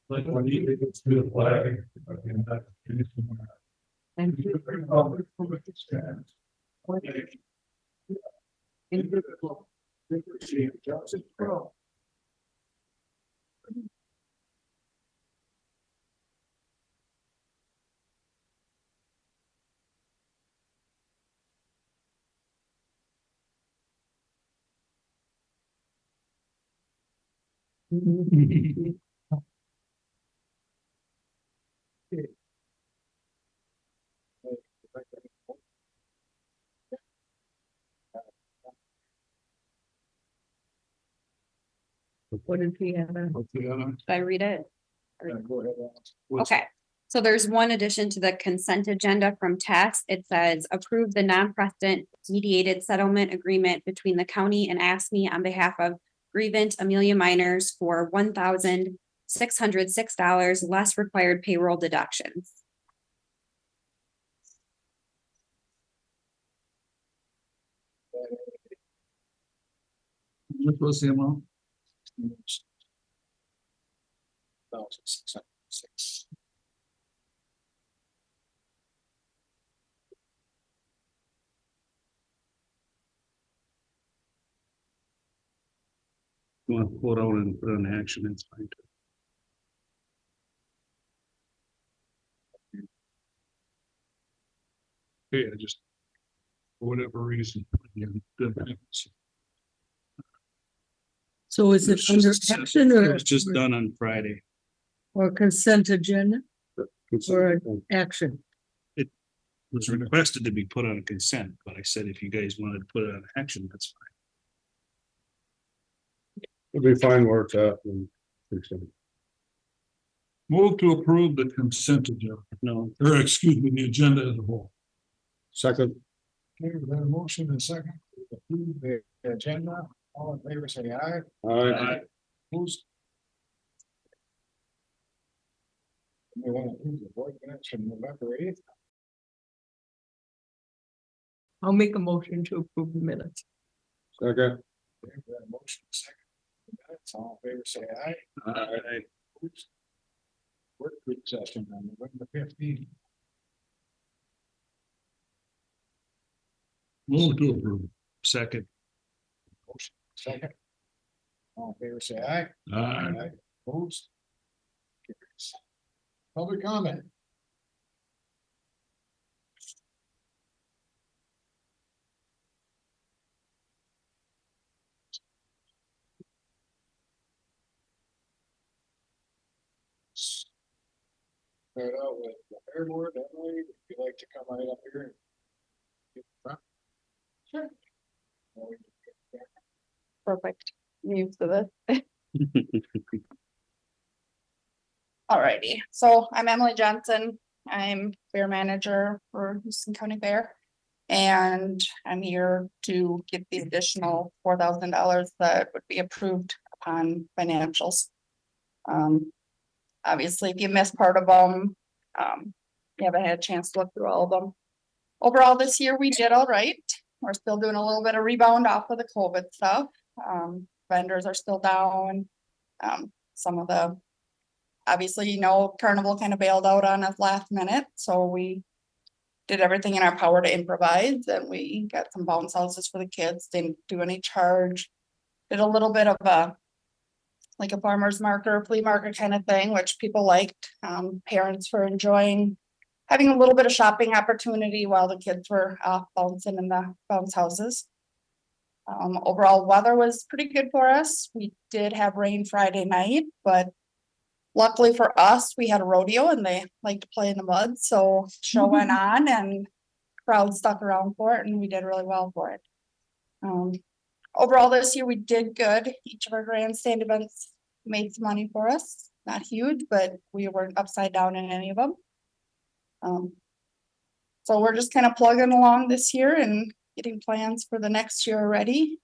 Like when you get to the flag. And you bring all the public stands. Individual. Johnson Pro. What did he have? Should I read it? Go ahead. Okay, so there's one addition to the consent agenda from Tess. It says approve the non-precedent mediated settlement agreement between the county and ASME on behalf of grievant Amelia Miners for $1,606 less required payroll deductions. What was the amount? 1,606. You want to pull it out and put it on action, it's fine. Okay, I just, for whatever reason. So is it under action It or, was just done on Friday. or consent agenda or action? It was requested to be put on consent, but I said if you guys wanted to put it on action, that's fine. It'll be fine where it's at. Move to approve the consent agenda, No, or excuse me, the agenda as a whole. Second, Okay, we have a motion and a second to approve the agenda. All in favor, say aye. aye, Opposed? We want to approve the board minutes from November 8th. I'll make a motion to approve the minutes. second, Okay, we have a motion and a second. Minutes, all in favor, say aye. Opposed? Work group session on November 15th. move to approve. Second. Motion, second. All in favor, say aye. Opposed? Carries. Public comment. Start out with the fair board, Emily, if you'd like to come right up here. Sure. Perfect. Used to this. Alrighty, so I'm Emily Johnson. I'm fair manager for Houston County Fair. And I'm here to get the additional $4,000 that would be approved upon financials. Obviously, if you missed part of them, you haven't had a chance to look through all of them. Overall, this year we did all right. We're still doing a little bit of rebound off of the COVID stuff. Vendors are still down. Some of the, obviously, you know, Carnival kind of bailed out on us last minute, so we did everything in our power to improvise, and we got some bounce houses for the kids. Didn't do any charge. Did a little bit of a like a farmer's market or flea market kind of thing, which people liked. Parents were enjoying having a little bit of shopping opportunity while the kids were off bouncing in the bounce houses. Overall weather was pretty good for us. We did have rain Friday night, but luckily for us, we had a rodeo and they like to play in the mud. So show went on and crowd stuck around for it, and we did really well for it. Overall this year we did good. Each of our grandstand events made some money for us. Not huge, but we weren't upside down in any of them. So we're just kind of plugging along this year and getting plans for the next year already.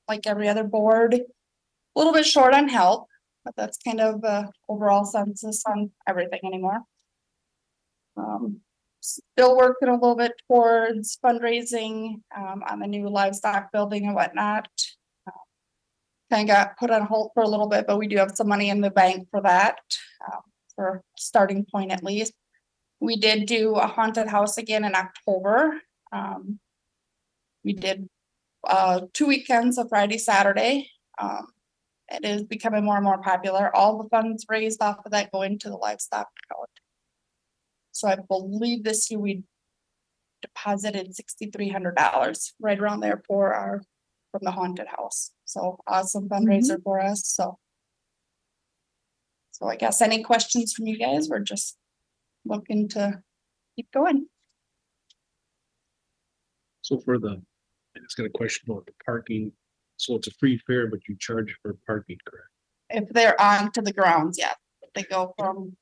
Like every other board, a little bit short on help, but that's kind of overall census on everything anymore. still working a little bit towards fundraising, on the new livestock building and whatnot. Kind of got put on hold for a little bit, but we do have some money in the bank for that, for starting point at least. We did do a haunted house again in October. We did 2 weekends, a Friday, Saturday. It is becoming more and more popular. All the funds raised off of that go into the livestock account. So I believe this year we deposited $6,300, right around there from the haunted house. So awesome fundraiser for us, so. So I guess any questions from you guys? We're just looking to keep going. So for the, I just got a question about the parking. So it's a free fare, but you charge for parking, correct? If they're onto the grounds, yeah, if they go from,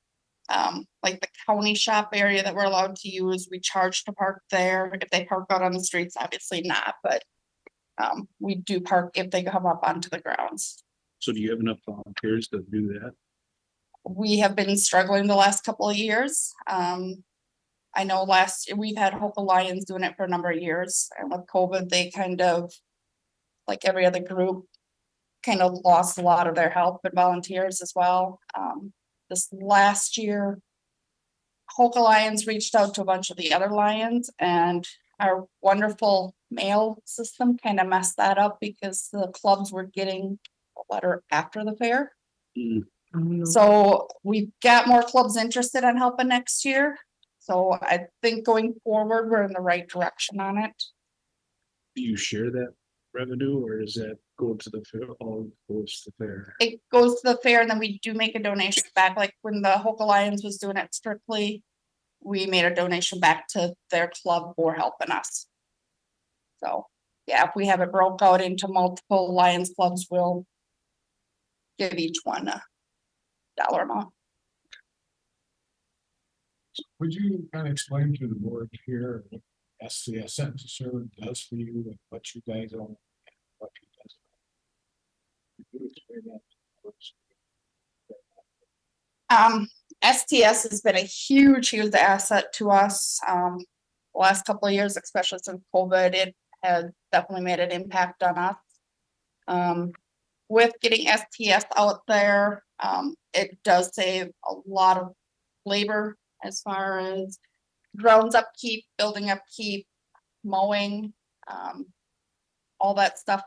like the county shop area that we're allowed to use, we charge to park there. If they park out on the streets, obviously not, but. We do park if they come up onto the grounds. So do you have enough volunteers to do that? We have been struggling the last couple of years. I know last year we've had Hope Lions doing it for a number of years, and with COVID, they kind of, like every other group, kind of lost a lot of their help and volunteers as well. This last year, Hoka Lions reached out to a bunch of the other Lions, and our wonderful mail system kind of messed that up because the clubs were getting a letter after the fair. So we've got more clubs interested in helping next year. So I think going forward, we're in the right direction on it. Do you share that revenue or does that go to the fair, all goes to the fair? It goes to the fair and then we do make a donation back, like when the Hoka Lions was doing it strictly. We made a donation back to their club for helping us. So, yeah, if we have it broke out into multiple Lions clubs, we'll give each one a dollar amount. Would you kind of explain to the board here what SCS Sentinel Serve does for you and what you guys own? And what you does? Could you explain that? STS has been a huge asset to us. The last couple of years, especially since COVID, it has definitely made an impact on us. With getting STS out there, it does save a lot of labor as far as grounds upkeep, building upkeep, mowing, all that stuff.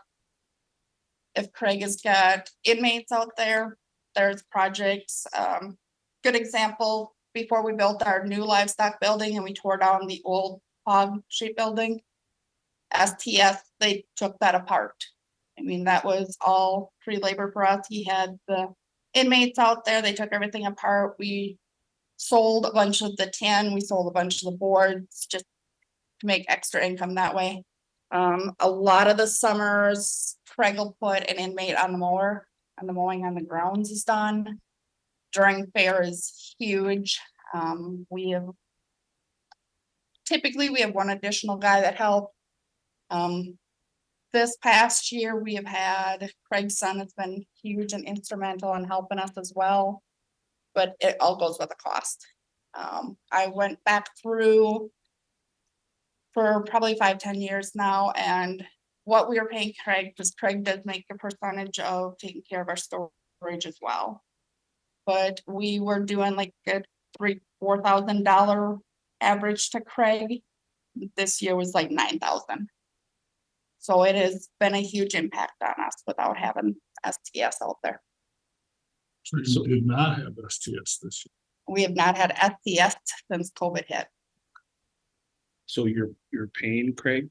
If Craig has got inmates out there, there's projects. Good example, before we built our new livestock building and we tore down the old hog sheep building, STS, they took that apart. I mean, that was all free labor for us. He had the inmates out there, they took everything apart. We sold a bunch of the tin, we sold a bunch of the boards just to make extra income that way. A lot of the summers, Craig will put an inmate on the mower, and the mowing on the grounds is done. During fair is huge. Typically we have one additional guy that helped. This past year we have had Craig's son has been huge and instrumental in helping us as well, but it all goes with the cost. I went back through for probably 5-10 years now, and what we are paying Craig, because Craig does make a percentage of taking care of our storage as well. But we were doing like a $3,000-4,000 average to Craig. This year was like 9,000. So it has been a huge impact on us without having STS out there. So you did not have STS this year. We have not had STS since COVID hit. So you're paying Craig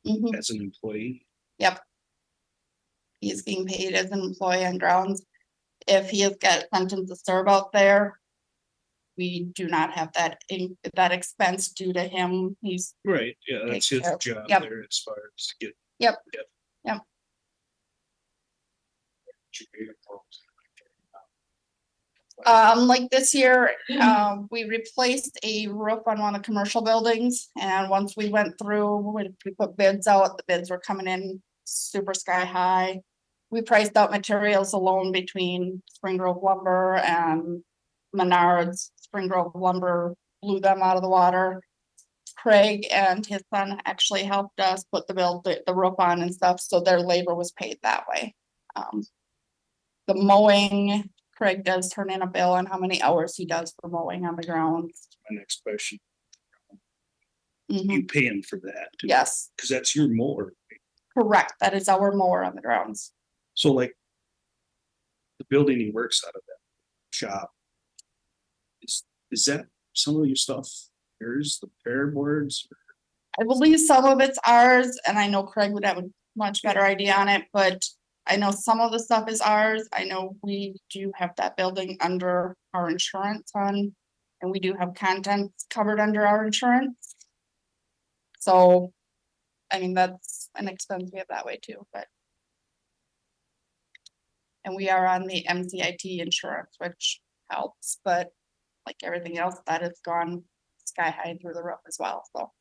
Mhm. as an employee? Yep. He's being paid as an employee on grounds. If he has got sentence to serve out there, we do not have that expense due to him. He's, Right, yeah, that's his Take care. job Yep. there as far as get. Yep. You pay the folks? like this year, we replaced a roof on one of the commercial buildings, and once we went through, we put bids out, the bids were coming in super sky high. We priced out materials alone between Spring Grove Lumber and Menards. Spring Grove Lumber blew them out of the water. Craig and his son actually helped us put the roof on and stuff, so their labor was paid that way. The mowing, Craig does turn in a bill on how many hours he does for mowing on the grounds. My next question, Mhm, you paying for that? yes, Cause that's your mower. correct, that is our mower on the grounds. So like. The building he works out of that shop. Is that some of your stuff, yours, the fair boards? I believe some of it's ours, and I know Craig would have a much better idea on it, but I know some of the stuff is ours. I know we do have that building under our insurance on, and we do have contents covered under our insurance. So, I mean, that's an expense we have that way too, but. And we are on the MCIT insurance, which helps, but like everything else, that has gone sky high through the roof as well, so.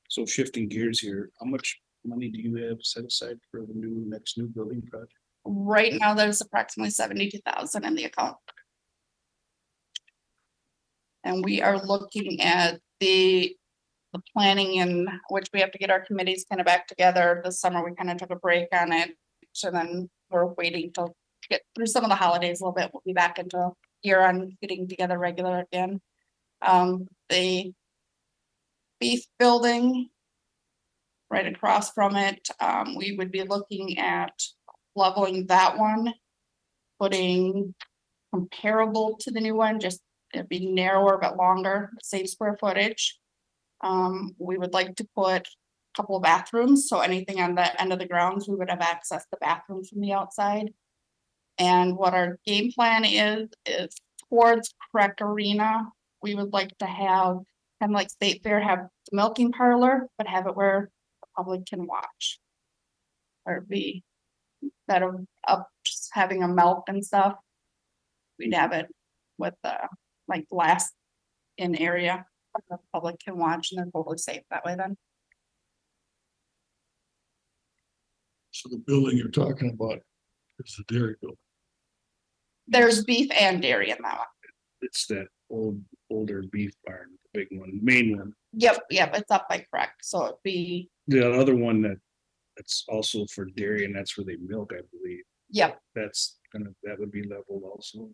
So shifting gears here, how much money do you have set aside for the next new building project? Right now, there's approximately 72,000 in the account. And we are looking at the planning in which we have to get our committees kind of back together. This summer, we kind of took a break on it. So then we're waiting to get through some of the holidays a little bit. We'll be back into year on getting together regular again. The beef building right across from it, we would be looking at leveling that one, putting comparable to the new one, just it'd be narrower but longer, same square footage. We would like to put a couple of bathrooms, so anything on the end of the grounds, we would have access to bathrooms from the outside. And what our game plan is towards Crack Arena, we would like to have, kind of like State Fair, have the milking parlor, but have it where the public can watch. Or be, instead of up just having a milk and stuff, we'd have it with like glass in area, the public can watch and they're totally safe that way then. So the building you're talking about is the dairy building. There's beef and dairy in that one. It's that older beef barn, the big one, main one. Yep, it's up by Crack, so it'd be, The other one that's also for dairy and that's where they milk, I believe. yep, That would be leveled also.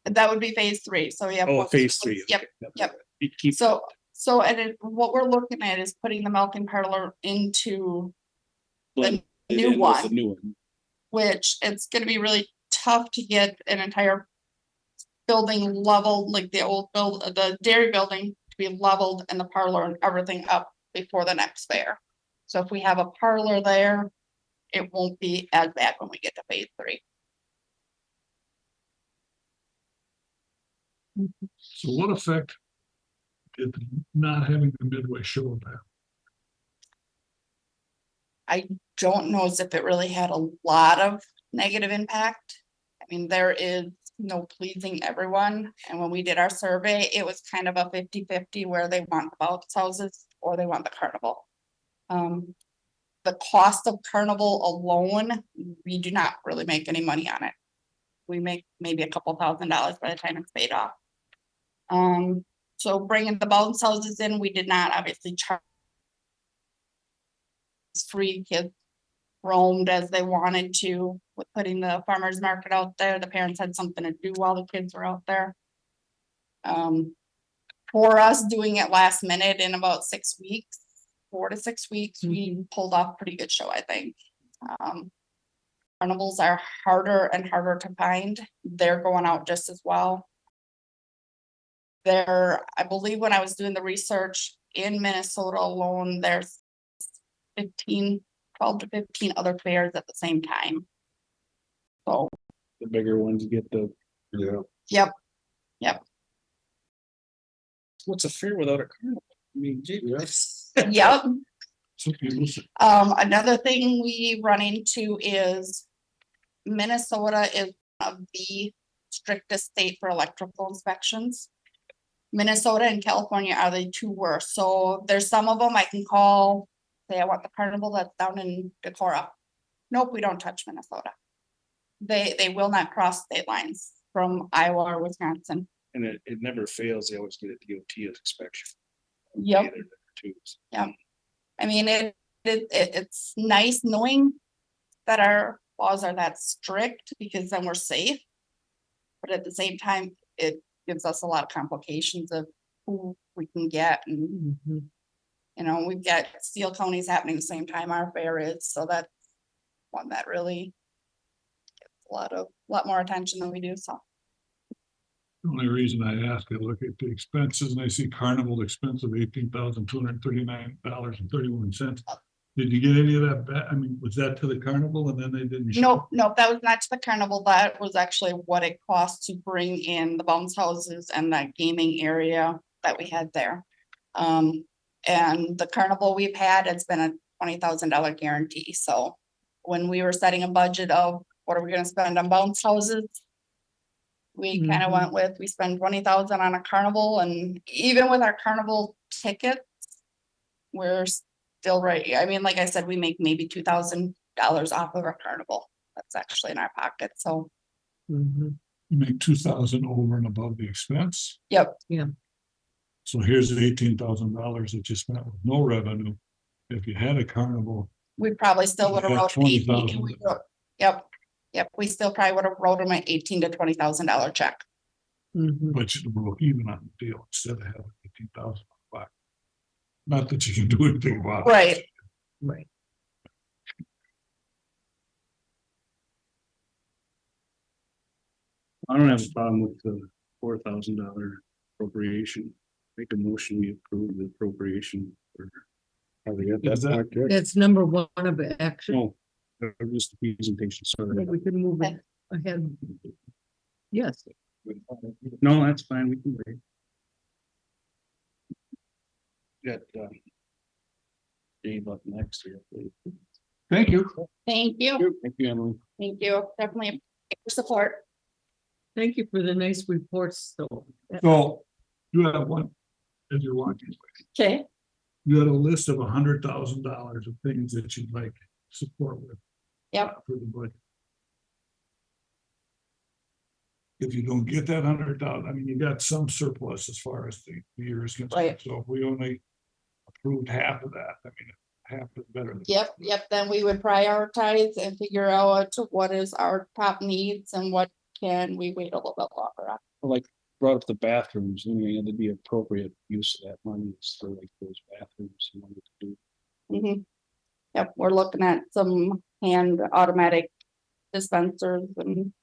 that would be phase 3, so yeah. Oh, phase 3. Yep, okay. yep. You keep, so what we're looking at is putting the milking parlor into blend it new in with the one. new one. which it's gonna be really tough to get an entire building leveled, like the dairy building to be leveled and the parlor and everything up before the next fair. So if we have a parlor there, it won't be as bad when we get to phase 3. So what effect did not having the Midway show have? I don't know as if it really had a lot of negative impact. I mean, there is no pleasing everyone, and when we did our survey, it was kind of a 50-50 where they want the bounce houses or they want the carnival. The cost of carnival alone, we do not really make any money on it. We make maybe a couple $1,000s by the time it's paid off. So bringing the bounce houses in, we did not obviously charge. Free, kids roamed as they wanted to with putting the farmers market out there. The parents had something to do while the kids were out there. For us doing it last minute in about 6 weeks, 4 to 6 weeks, we pulled off a pretty good show, I think. Carnivals are harder and harder to find. They're going out just as well. I believe when I was doing the research in Minnesota alone, there's 12 to 15 other fairs at the same time. So, The bigger ones get the. yep, What's a fair without a carnival? I mean, gee, yep. So people say, Another thing we run into is Minnesota is one of the strictest state for electrical inspections. Minnesota and California are the 2 worst. So there's some of them I can call, say I want the carnival that's down in Decorah. Nope, we don't touch Minnesota. They will not cross state lines from Iowa or Wisconsin. And it never fails. They always get a DOT inspection. Yep. They're there too. I mean, it's nice knowing that our laws are that strict because then we're safe. But at the same time, it gives us a lot of complications of who we can get and, Mhm. you know, we've got steel counties happening the same time our fair is, so that's one that really gets a lot more attention than we do, so. The only reason I ask, I look at the expenses and I see Carnival expense of $18,239.31. Did you get any of that back? I mean, was that to the carnival and then they didn't? show? Nope, that was not to the carnival. That was actually what it cost to bring in the bounce houses and that gaming area that we had there. And the carnival we've had, it's been a $20,000 guarantee, so. When we were setting a budget of what are we gonna spend on bounce houses? We kind of went with, we spend 20,000 on a carnival, and even with our carnival tickets. We're still right, I mean, like I said, we make maybe $2,000 off of our carnival, that's actually in our pocket, so, Mhm. You make 2,000 over and above the expense. yep. So here's the $18,000 that you spent with no revenue. If you had a carnival, We probably still would have Yeah, wrote 20,000. Yep, we still probably would have wrote them an $18,000 to $20,000 check. Mhm. but you broke even on the deal instead of having 18,000 back. Not that you can do anything about it. Right, Right. I don't have a problem with the $4,000 appropriation. Make a motion, we approve the appropriation for. Is that- That's number one of action. Oh, just the presentation, Yeah, sorry. we can move it ahead. Yes, No, that's fine, we can wait. Got, Dave up next here, please. Thank you. thank you, Thank you, Emily. thank you, definitely your support. thank you for the nice reports, though. So you have one, as you're walking, Okay. you had a list of $100,000 of things that you'd like support with. Yep. For the budget. If you don't get that 100,000, I mean, you got some surplus as far as the year is concerned. Right. So if we only approved half of that, I mean, half is better. than- Yep, then we would prioritize and figure out what is our top needs and what can we wait a little bit longer on. Like, brought up the bathrooms, I mean, it'd be appropriate use of that money is for like those bathrooms you wanted to do. Mhm. Yep, we're looking at some hand automatic dispensers and.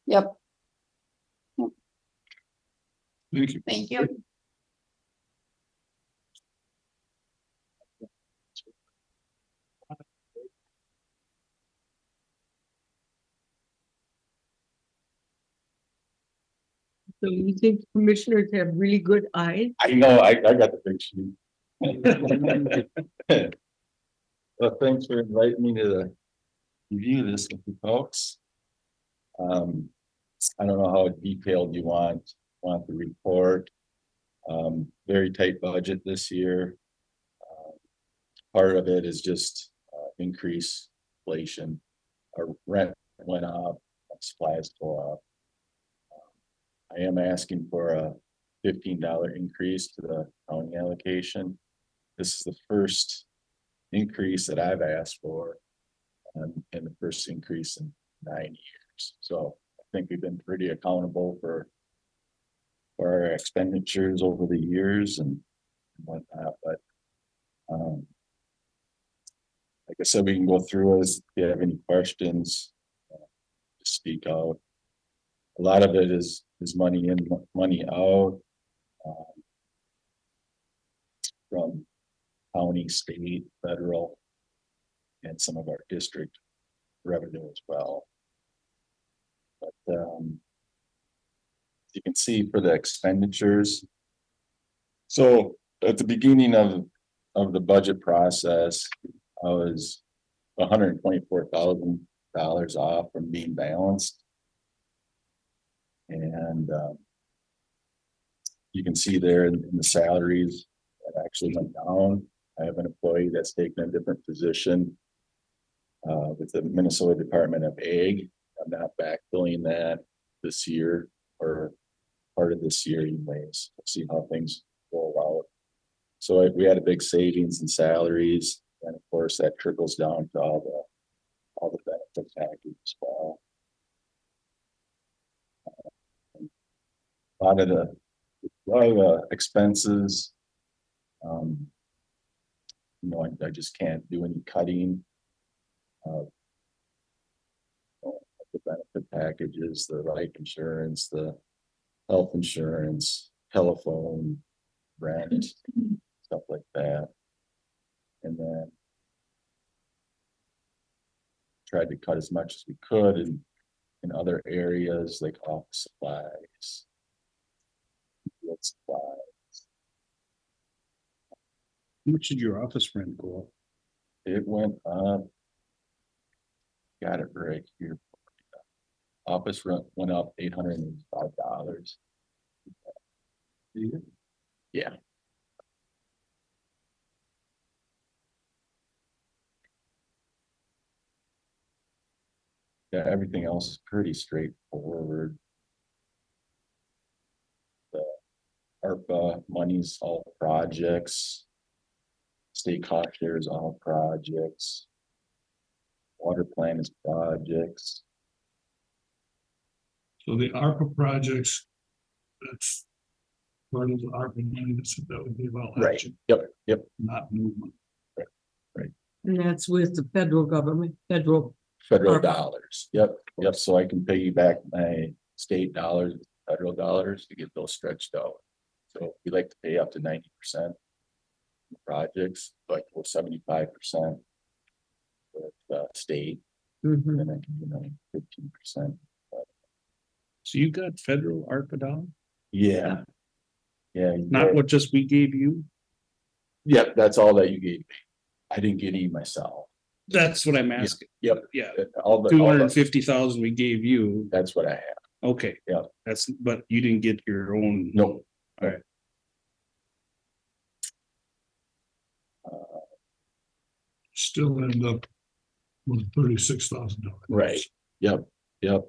Yep, Thank you. thank you. So you think commissioners have really good eyes? I know, I got the big sheet. Well, thanks for inviting me to review this with you folks. I don't know how detailed you want the report. Very tight budget this year. Part of it is just increase inflation. Our rent went up, supplies go up. I am asking for a $15 increase to the county allocation. This is the first increase that I've asked for. And the first increase in 9 years. So I think we've been pretty accountable for our expenditures over the years and whatnot, but like I said, we can go through as if you have any questions, just speak out. A lot of it is money in, money out. From county, state, federal, and some of our district revenue as well. But you can see for the expenditures. So at the beginning of the budget process, I was $124,000 off from being balanced. And you can see there in the salaries that actually went down. I have an employee that's taken a different position with the Minnesota Department of Ag. I'm not backfilling that this year or part of this year anyways. We'll see how things roll out. So we had a big savings in salaries, and of course that trickles down to all the benefit package as well. A lot of the expenses. You know, I just can't do any cutting. The benefit packages, the life insurance, the health insurance, telephone, rent, stuff like that. And then tried to cut as much as we could in other areas like office supplies. Field supplies. How much did your office rent go up? It went up. Got it right here. Office rent went up $885. Yeah. Yeah, everything else is pretty straightforward. The ARPA money's all projects. State cost share is all projects. Water plan is projects. So the ARPA projects, that's part of the ARPA money that would be about action, Yep. not movement. And that's with the federal government, federal, Federal ARPA. dollars. Yep. So I can pay you back my state dollars, federal dollars to get those stretched out. So we like to pay up to 90% projects, like 75% with the state, mhm, and then 15%. So you got federal ARPA dollars? Yeah. Yeah. Not what just we gave you? Yep, that's all that you gave me. I didn't get any myself. That's what I'm asking. Yep. Yeah, All the, 250,000 we gave you. that's what I have. Okay. Yeah. But you didn't get your own. No. Alright. Still end up with $36,000. Right. Yep.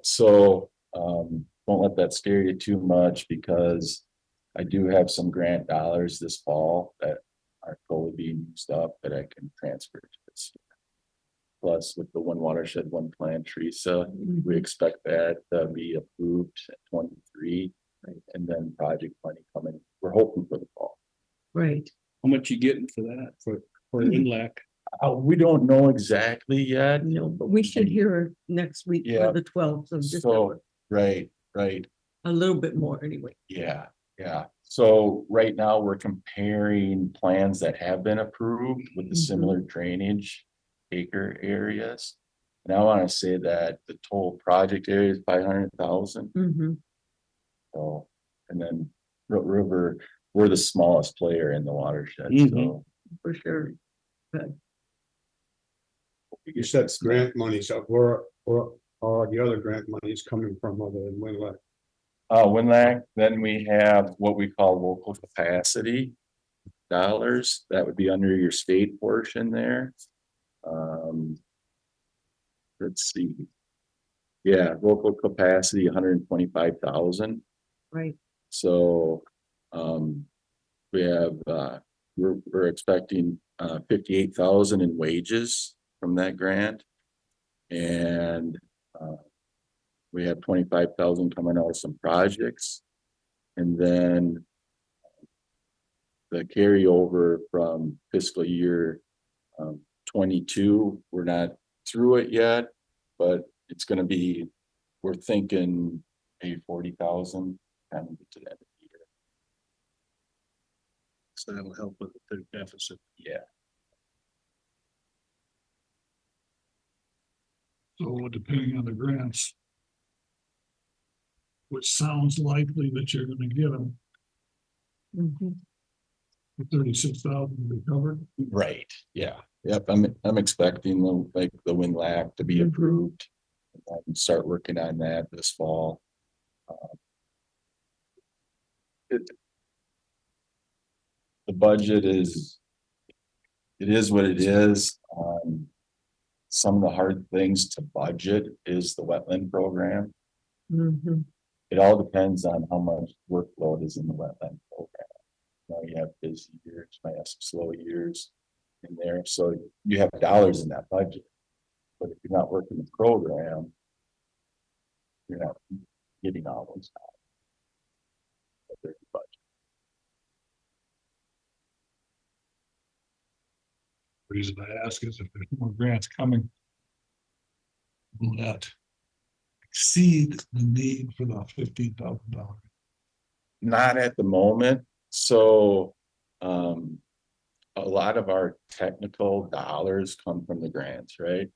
So, don't let that scare you too much, because I do have some grant dollars this fall that are totally being used up that I can transfer to this year. Plus, with the One Watershed, One Plan, Teresa, we expect that to be approved at 23, and then project money coming. We're hoping for the fall. right. How much you getting for that, for Inlac? We don't know exactly yet. No, but we should hear next week Yeah. for the 12th of So, December, right. a little bit more anyway. Yeah. So right now we're comparing plans that have been approved with the Mhm. similar drainage acre areas. And I want to say that the total project area is 500,000. Mhm, So, and then River, we're the smallest player in the watershed, Mhm. so. for sure. You said grant monies, where are the other grant monies coming from other than Winlet? Winlac, then we have what we call local capacity dollars. That would be under your state portion there. Let's see. Yeah, local capacity, 125,000. Right, So, we have, we're expecting, 58,000 in wages from that grant. And, we have 25,000 coming out of some projects. And then the carryover from fiscal year 22, we're not through it yet, but it's gonna be, we're thinking maybe 40,000 kind of to the end of the year. So that'll help with the deficit. Yeah. So depending on the grants, which sounds likely that you're gonna get them, mhm, the 36,000 will be covered. Right, yeah, yep, I'm expecting the Winlac to be Mhm. approved. And start working on that this fall. The budget is. It is what it is. Some of the hard things to budget is the wetland program. mhm, it all depends on how much workload is in the wetland program. Now you have busy years, might have some slow years in there, so you have dollars in that budget. But if you're not working the program, you're not getting all those dollars. But there's a budget. Reason I ask is if there's more grants coming. Will that exceed the need for the $15,000? Not at the moment, so, a lot of our technical dollars come from the grants, right?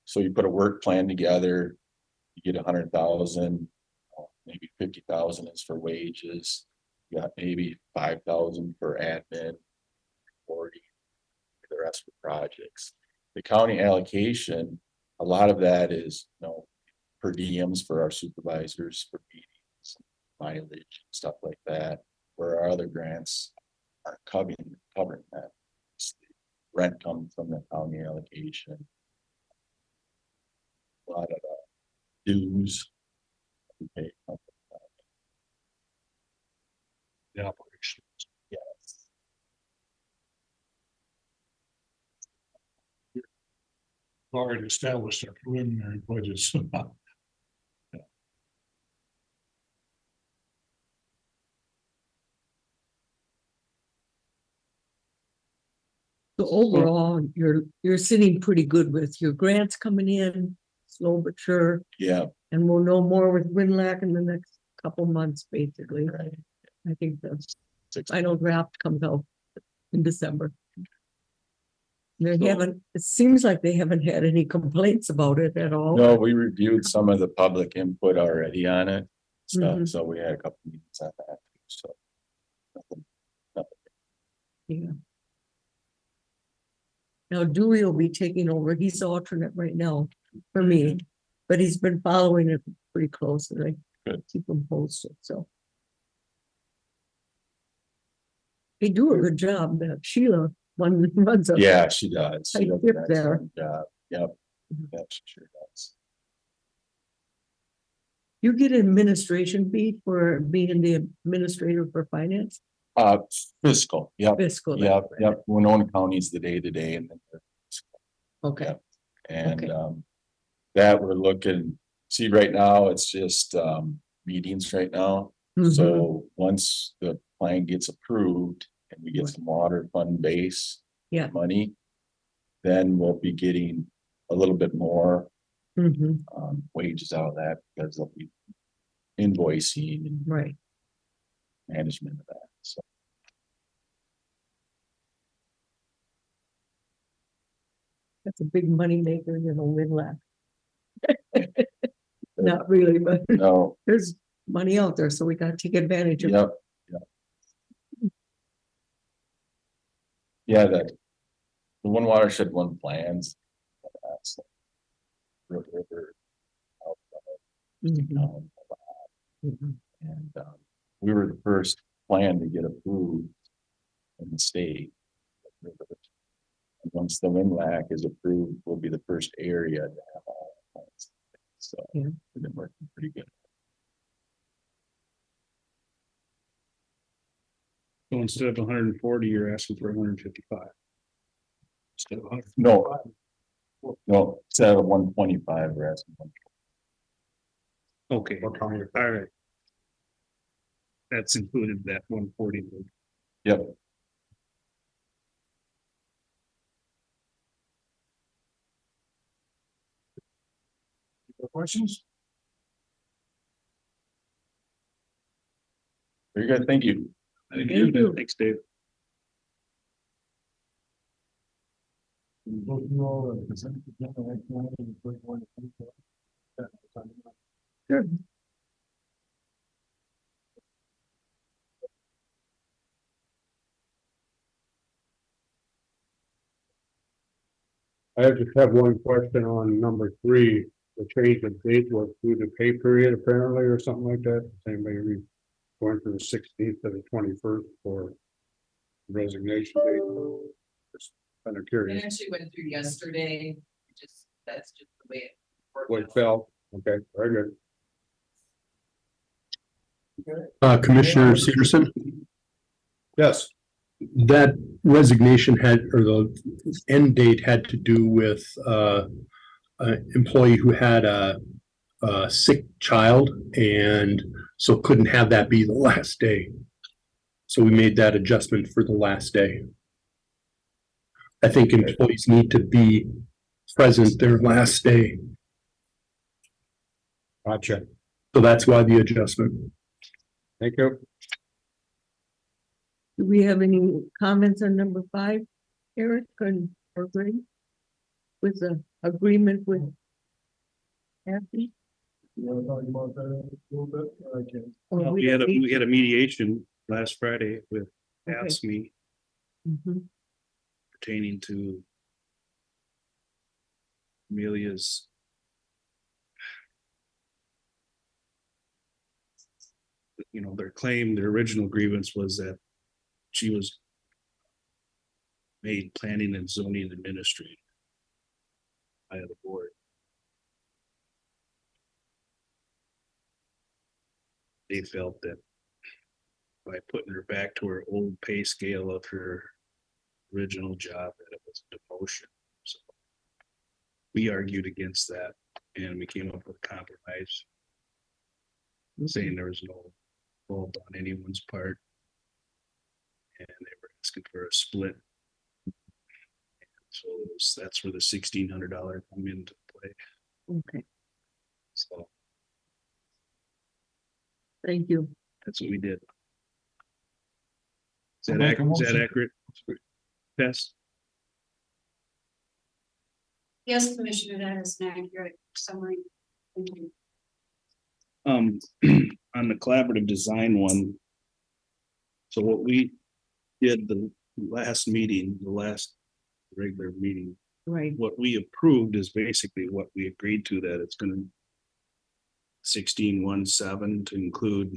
So you put a work plan together, you get 100,000, maybe 50,000 is for wages. You got maybe 5,000 for admin, 40, the rest for projects. The county allocation, a lot of that is, per diems for our supervisors for meetings, mileage, stuff like that, where our other grants are covering that. Rent comes from the county allocation. A lot of dues. We pay from the county. The operation. Yes. Already established our preliminary budgets. So overall, you're sitting pretty good with your grants coming in, slow but sure, Yeah, and we'll know more with Winlac in the next couple months, basically. right. I think that's, 6 final draft comes out in December. They So- haven't, it seems like they haven't had any complaints about it at all. No, we reviewed some of the public input already on it. Mhm. So we had a couple meetings on that, so. nothing- Yeah. Now Dewey will be taking over. He's alternate right now for me, but he's been following it pretty closely. Good. Keep him posted, so. They do a good job. That Sheila runs a. Yeah, she does. She Tight does ship an there. excellent job. Yep. Mhm. Yep, she sure does. You get administration fee for being the administrator for finance, Fiscal, yep, fiscal. that's yep, right. yep. Winona County's the day-to-day and then. Okay, Yep. And, Okay. that we're looking, see, right now, it's just, meetings right now. Mhm. So once the plan gets approved and we get Right. some water fund base. Yeah. Money. Then we'll be getting a little bit more, Mhm. wages out of that because they'll be invoicing and Right, management of that, so. that's a big money maker, Winlac. Not really, but No, there's money out there, so we gotta take advantage of it. yep, yep. Yeah, the one watershed, one plans. That's River. Mhm. um, Mhm. And, we were the first plan to get approved in the state. And once the WinLAC is approved, we'll be the first area to have all the plans. So Yeah. we've been working pretty good. So instead of 140, you're asking for 155. Instead of 100. No, instead of 125, we're asking. Okay, all right. That's included in that 140. Yep. Questions? Very good, thank you. Thank you. Thanks, Dave. Go through all the consent agenda right now, and the first one. Sure. I just have one question on number 3, the change of date was through the pay period apparently or something like that. Does anybody going from the 16th to the 21st for resignation date? Just kind of It curious actually went through yesterday, that's just the way it worked. what it out. felt. Okay, very good. Commissioner Severson, Yes. that resignation had, or the end date had to do with, an employee who had a sick child and so couldn't have that be the last day. So we made that adjustment for the last day. I think employees need to be present their last day. Gotcha. So that's why the adjustment. Thank you. Do we have any comments on number 5, Eric, or Greg? With the agreement with Kathy? You wanna talk about that a little bit? I can. Or We had a mediation last Friday with Okay. ASME Mhm. pertaining to Amelia's their claim, their original grievance was that she was made planning and zoning administrator by the board. They felt that by putting her back to her old pay scale of her original job, that it was a demotion. So we argued against that and we came up with a compromise saying there was no fault on anyone's part. And they were asking for a split. So that's where the $1,600 come into play. Okay, So thank you. that's what we did. Is I'll that make a accurate? Is that motion. accurate? Tess? Yes, Commissioner, that is an accurate summary. Thank you. On the collaborative design one. So what we did the last meeting, the last regular meeting, Right, what we approved is basically what we agreed to, that it's gonna 1617 to include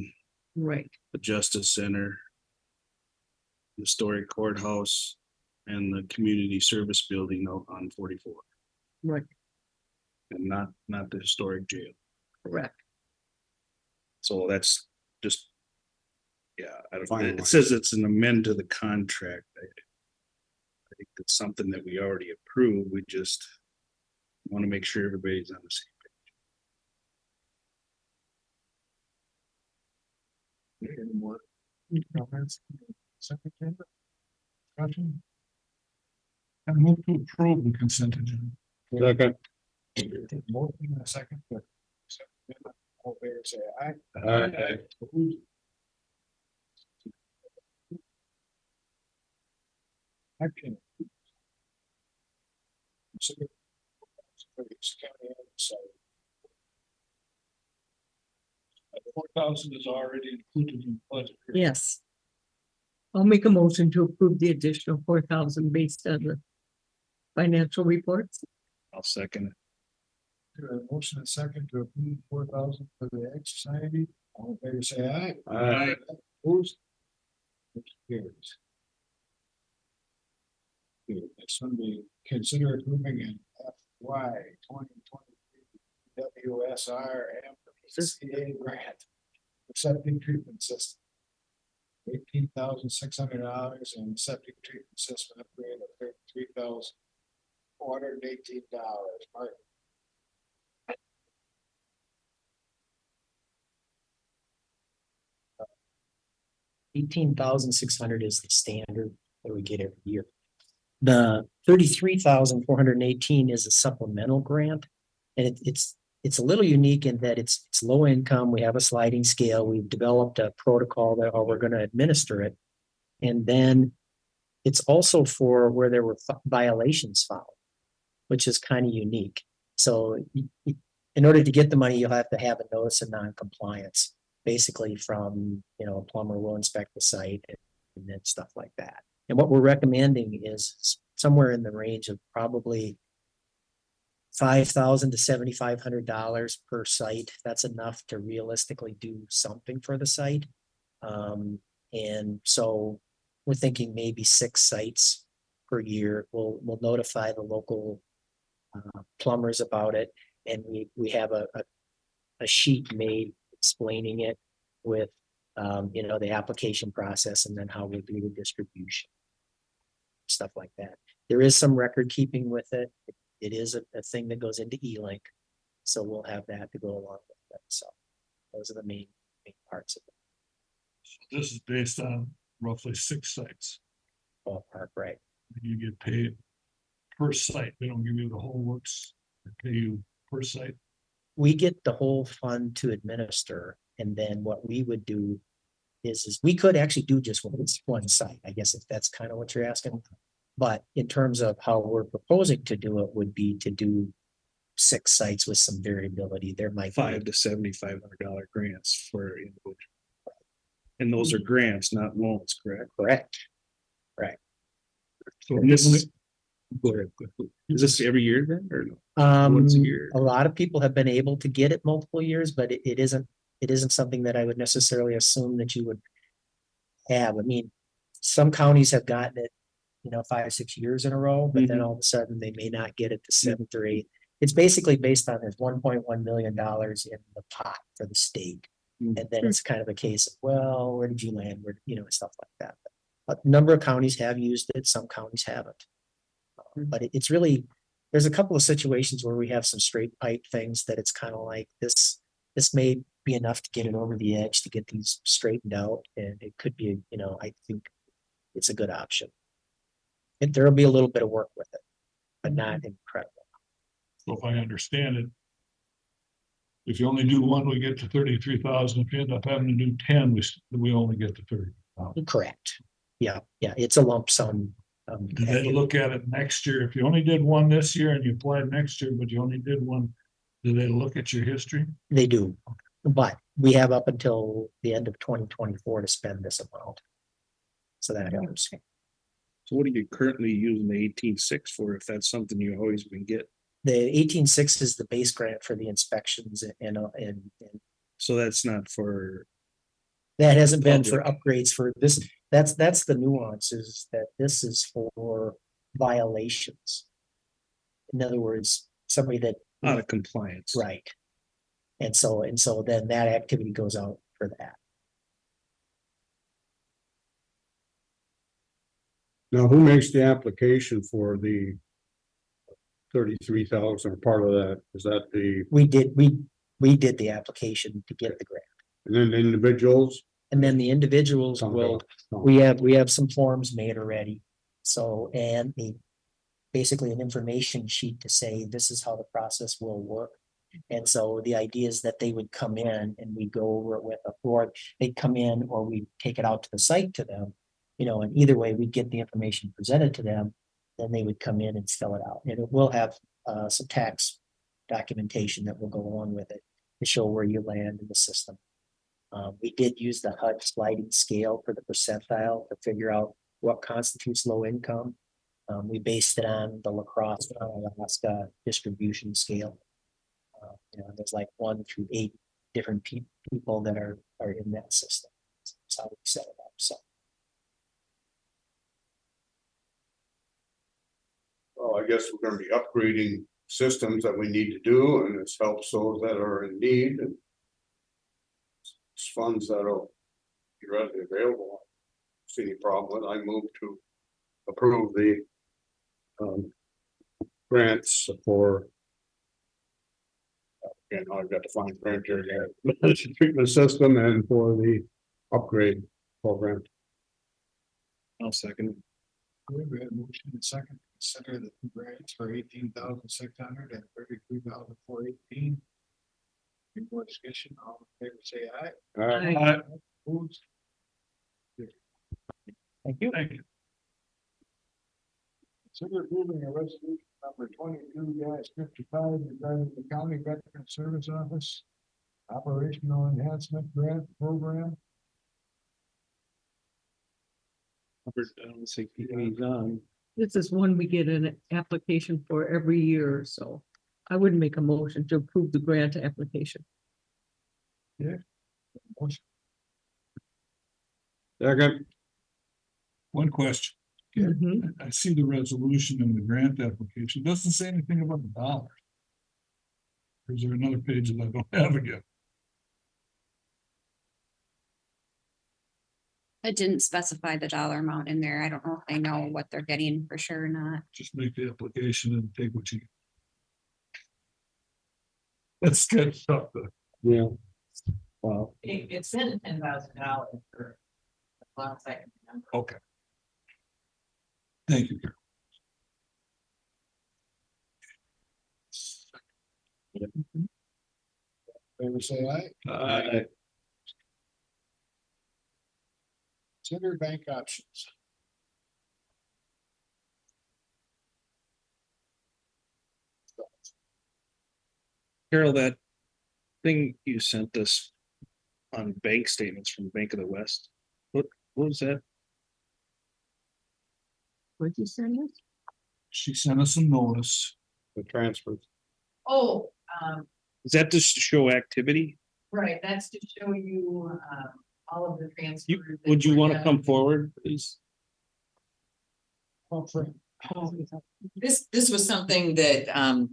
right, the Justice Center, historic courthouse, and the community service building out on 44, right, and not the historic jail. correct. So that's just, yeah, I don't, Finalized. it says it's an amend to the contract. I think it's something that we already approved. We just want to make sure everybody's on the same page. Any more comments? Second chamber? Discussion? I move to approve the consent agenda. Second. Motion in a second. All in favor, say aye. Aye. Opposed? Action. Consider- for the county side. 4,000 is already included in the budget. Yes. I'll make a motion to approve the additional 4,000 based on the financial reports. I'll second it. Motion and second to approve 4,000 for the Ag Society. All in favor, say aye. Aye. Opposed? Motion carries. Okay, next one, we consider approving an FY 2023 WSR and CCA grant for septic treatment system. $18,600 and septic treatment system upgrade of $33,418. Mark, 18,600 is the standard that we get every year. The 33,418 is a supplemental grant. And it's a little unique in that it's low income. We have a sliding scale. We've developed a protocol that how we're going to administer it. And then it's also for where there were violations found, which is kind of unique. So in order to get the money, you'll have to have a notice of non-compliance, basically from, a plumber will inspect the site and then stuff like that. And what we're recommending is somewhere in the range of probably $5,000 to $7,500 per site. That's enough to realistically do something for the site. And so we're thinking maybe 6 sites per year. We'll notify the local plumbers about it. And we have a sheet made explaining it with the application process and then how we do the distribution. Stuff like that. There is some record keeping with it. It is a thing that goes into E-Link. So we'll have that to go along with it. So those are the main parts of This is based on roughly 6 sites. the ballpark, right? You get paid per site. They don't give you the whole works. They pay you per site. We get the whole fund to administer, and then what we would do is we could actually do just one site, I guess, if that's kind of what you're asking. But in terms of how we're proposing to do it would be to do 6 sites with some variability. There might be $500 to $7,500 grants for individual. And those are grants, not loans, correct? correct. So And this this is, go ahead. Is this every year then, or no? Um, Once a year. a lot of people have been able to get it multiple years, but it isn't something that I would necessarily assume that you would have. I mean, some counties have gotten it, 5 or 6 years in a row, but then all of a sudden they may not get it the 7th or 8th. It's basically based on there's $1.1 million in the pot for the state. Mm. And then it's kind of a case of, well, where did you land? Where, stuff like that. But a number of counties have used it, some counties haven't. But it's really, there's a couple of situations where we have some straight pipe things that it's kind of like this may be enough to get it over the edge to get these straightened out. And it could be, I think it's a good option. And there'll be a little bit of work with it, but not incredible. So if I understand it. If you only do one, we get to 33,000. If you end up having to do 10, we only get to 30,000. Correct. Yeah, it's a lump sum. Do they look at it next year? If you only did one this year and you applied next year, but you only did one, do they look at your history? They do, but we have up until the end of 2024 to spend this amount. So that helps. So what are you currently using the 18.6 for, if that's something you always been getting? The 18.6 is the base grant for the inspections and So that's not for, that hasn't been for upgrades for this. That's the nuance, is that this is for violations. In other words, somebody that. out of compliance. Right. And so then that activity goes out for that. Now, who makes the application for the 33,000 or part of that? Is that We did the application to get the grant. and then the individuals? And then the individuals will, we have some forms made already. So, and basically an information sheet to say, this is how the process will work. And so the idea is that they would come in and we go over it with a board, they'd come in or we take it out to the site to them. And either way, we get the information presented to them, then they would come in and fill it out. And it will have some tax documentation that will go along with it to show where you land in the system. We did use the HUD sliding scale for the percentile to figure out what constitutes low income. We based it on the La Crosse, Alaska distribution scale. There's like 1 through 8 different people that are in that system. That's how we set it up. So. Well, I guess we're gonna be upgrading systems that we need to do, and this helps those that are in need, and it's funds that'll be readily available. See any problem with it. I move to approve the grants for I've got to find grant here, treatment system and for the upgrade program. I'll second. We had a motion and second, consider the two grants for 18,600 and 33,418. Any more discussion? All in favor, say aye. Aye. Opposed? Thank you. Thank you. Consider approving a resolution number 22-55 regarding the County Veteran Service Office Operational Enhancement Grant Program. I don't think he's on. This is one we get an application for every year, so I wouldn't make a motion to approve the grant application. Motion. Second, One question. Mhm. I see the resolution in the grant application. It doesn't say anything about the dollars. Or is there another page that I don't have again? It didn't specify the dollar amount in there. I don't know if they know what they're getting for sure or not. Just make the application and take what you. That's good stuff. Yeah, Well, it's in $10,000 for. As long as I can remember. Okay. Thank you. Favor say aye. Consider bank options. Carol, that thing you sent us on bank statements from Bank of the West, what was that? What'd you send us? She sent us a notice. the transfers. Oh, Is that just to show activity? right, that's to show you, all of the transfers. that Would you were want to done. come forward, please? This was something that,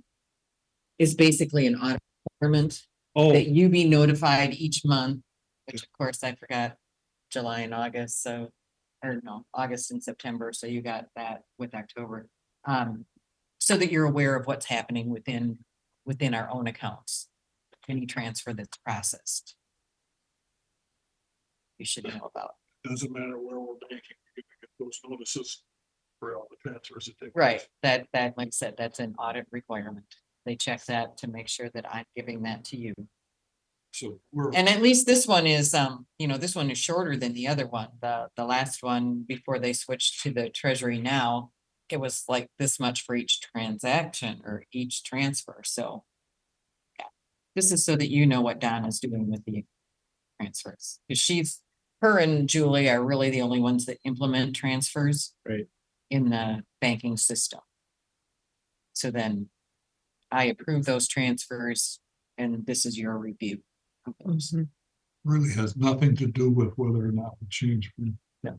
is basically an audit requirement, Oh, that you be notified each month, which of course I forgot July and August, so, or no, August and September, so you got that with October. So that you're aware of what's happening within our own accounts, any transfer that's processed. You should know about. Doesn't matter where we're banking, we get those notices for all the transfers that take. Right, place. that, like I said, that's an audit requirement. They check that to make sure that I'm giving that to you. So we're, And at least this one is, this one is shorter than the other one. The last one, before they switched to the treasury now, it was like this much for each transaction or each transfer, so. Yeah, this is so that you know what Don is doing with the transfers, because her and Julie are really the only ones that implement transfers. Right. In the banking system. So then I approve those transfers and this is your review of those. Mhm. really has nothing to do with whether or not we change. from- No.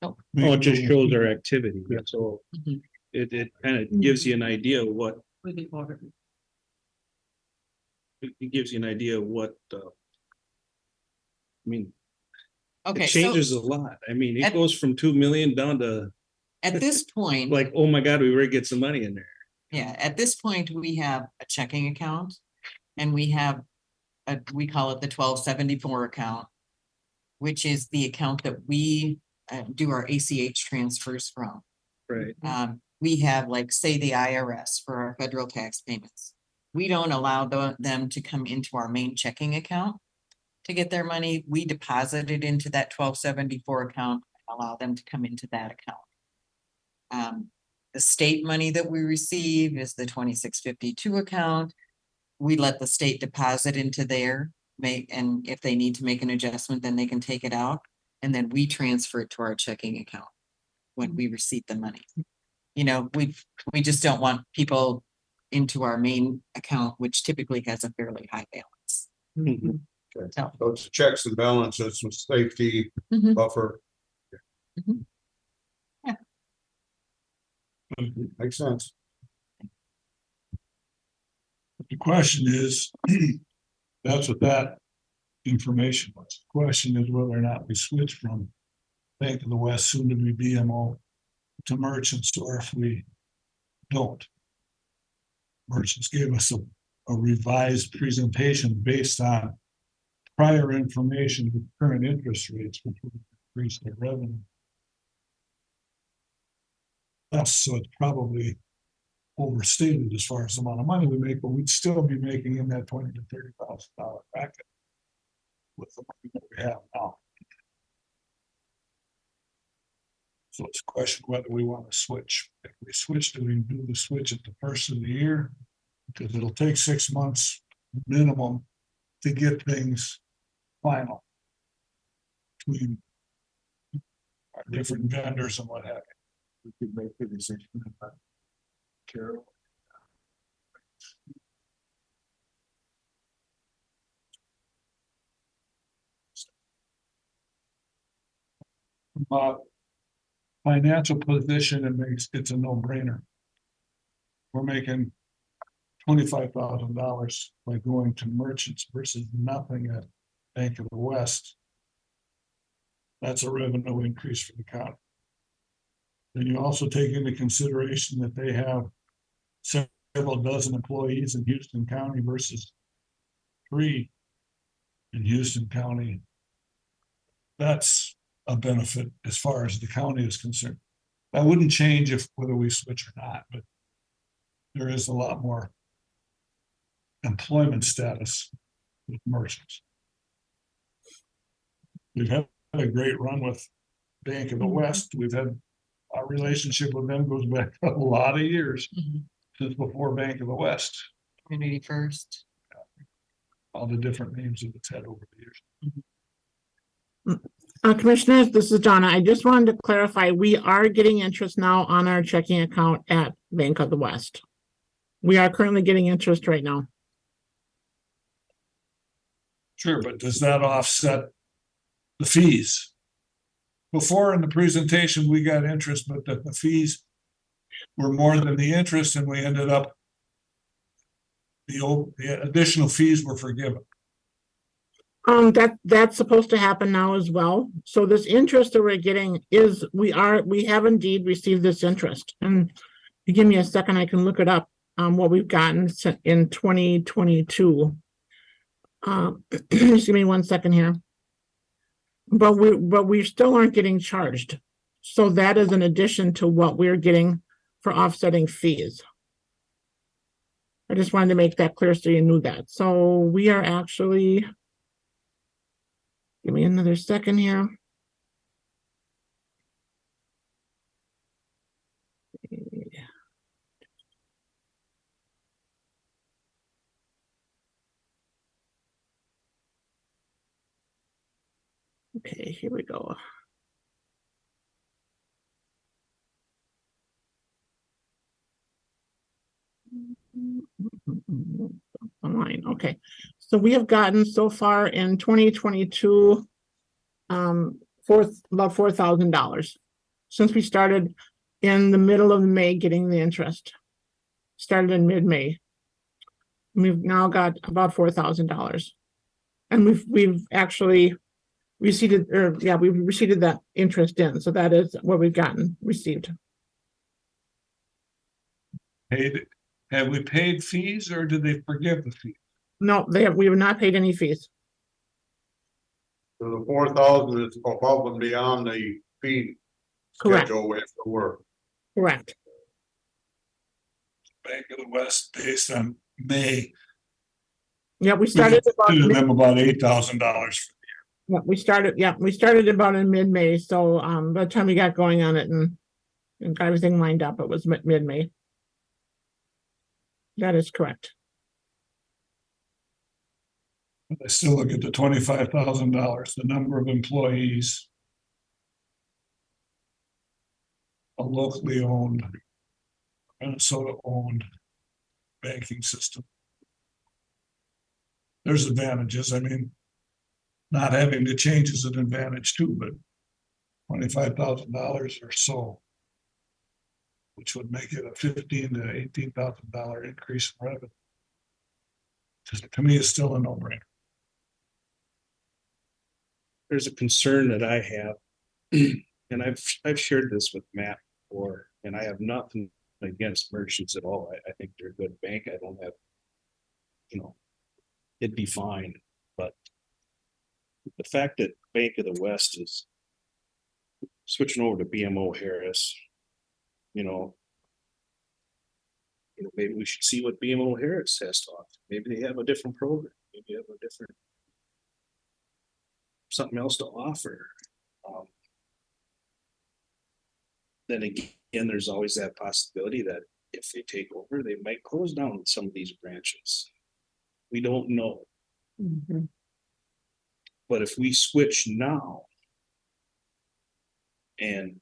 Nope. oh, it just shows our activity, Yeah. so Mhm. it kind of gives you an idea of what, With the audit. it gives you an idea of what, I mean, Okay, it so changes a lot. I mean, it At- goes from 2 million down to at this point, like, oh my God, we better get some money in there. yeah, at this point, we have a checking account. And we have we call it the 1274 account. Which is the account that we do our ACH transfers from. Right. We have like, say, the IRS for our federal tax payments. We don't allow them to come into our main checking account. To get their money, we deposit it into that 1274 account, allow them to come into that account. The state money that we receive is the 2652 account. We let the state deposit into there, and if they need to make an adjustment, then they can take it out. And then we transfer it to our checking account when we receive the money. You know, we just don't want people into our main account, which typically has a fairly high balance. Mhm. So, So it's checks and balances, some safety mhm, buffer. mhm. Makes sense. The question is, that's what that information was. The question is whether or not we switch from Bank of the West, soon to be BMO, to merchants, or if we don't. Merchants gave us a revised presentation based on prior information with current interest rates, which would increase their revenue. So it's probably overstated as far as the amount of money we make, but we'd still be making in that $20,000 to $30,000 bracket with the money that we have now. So it's a question whether we want to switch. If we switch, do we do the switch at the first of the year? Because it'll take 6 months minimum to get things final between our different vendors and what have you. We could make the decision about Carol. Financial position, it's a no-brainer. We're making $25,000 by going to merchants versus nothing at Bank of the West. That's a revenue increase for the county. Then you also take into consideration that they have several dozen employees in Houston County versus 3 in Houston County. That's a benefit as far as the county is concerned. That wouldn't change if whether we switch or not, but there is a lot more employment status with merchants. We've had a great run with Bank of the West. We've had our relationship with them goes back a lot of years, since before Bank of the West, Community First. all the different names that it's had over the years. Commissioners, this is Donna. I just wanted to clarify, we are getting interest now on our checking account at Bank of the West. We are currently getting interest right now. Sure, but does that offset the fees? Before in the presentation, we got interest, but the fees were more than the interest, and we ended up the additional fees were forgiven. That's supposed to happen now as well. So this interest that we're getting is, we have indeed received this interest. And if you give me a second, I can look it up, what we've gotten in 2022. Just give me 1 second here. But we still aren't getting charged. So that is an addition to what we're getting for offsetting fees. I just wanted to make that clear so you knew that. So we are actually, give me another second here. Okay, here we go. Online, okay. So we have gotten so far in 2022, about $4,000 since we started in the middle of May getting the interest. Started in mid-May. We've now got about $4,000, and we've actually received, we've received that interest in. So that is what we've received. Have we paid fees, or did they forgive the fees? No, we have not paid any fees. So the 4,000 is above and beyond the fee Correct, schedule we have to work. correct. Bank of the West based on May. Yeah, we started about, Giving them about $8,000. we started about in mid-May. So by the time we got going on it and got everything lined up, it was mid-May. That is correct. I still look at the $25,000, the number of employees. A locally owned, Minnesota-owned banking system. There's advantages. I mean, not having to change is an advantage too, but $25,000 or so, which would make it a $15,000 to $18,000 increase in revenue. To me, it's still a no-brainer. There's a concern that I have, and I've shared this with Matt before, and I have nothing against merchants at all. I think they're a good bank. I don't have, it'd be fine, but the fact that Bank of the West is switching over to BMO Harris, maybe we should see what BMO Harris has to offer. Maybe they have a different program. Maybe they have a different something else to offer. Then again, there's always that possibility that if they take over, they might close down some of these branches. We don't know. Mm-hmm. But if we switch now, and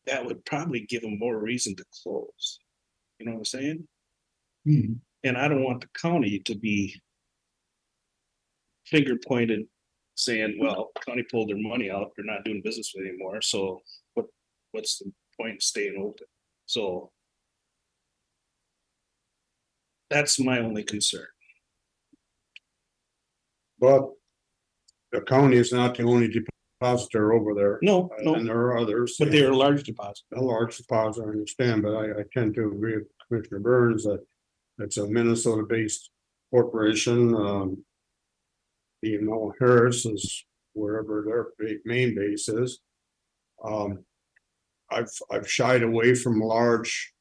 that would probably give them more reason to close. You know what I'm saying? Hmm. And I don't want the county to be finger pointed saying, well, county pulled their money out, they're not doing business with it anymore. So what's the point of staying open? So that's my only concern. But the county is not the only depositor over there. No, And there are others. but they're a large deposit. A large deposit, I understand, but I tend to agree with Commissioner Burns that it's a Minnesota-based corporation. Even though Harris is wherever their main base is. I've shied away from large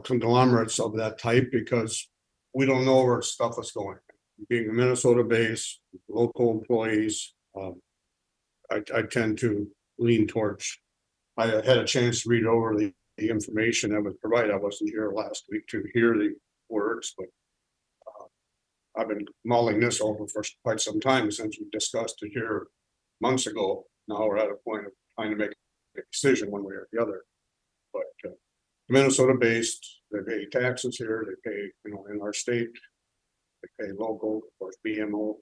conglomerates of that type because we don't know where stuff is going. Being a Minnesota base, local employees, I tend to lean towards. I had a chance to read over the information that was provided. I wasn't here last week to hear the words, but I've been mulling this over for quite some time since we discussed it here months ago. Now we're at a point of trying to make a decision one way or the other. But Minnesota based, they pay taxes here, they pay, in our state, they pay local, of course, BMO.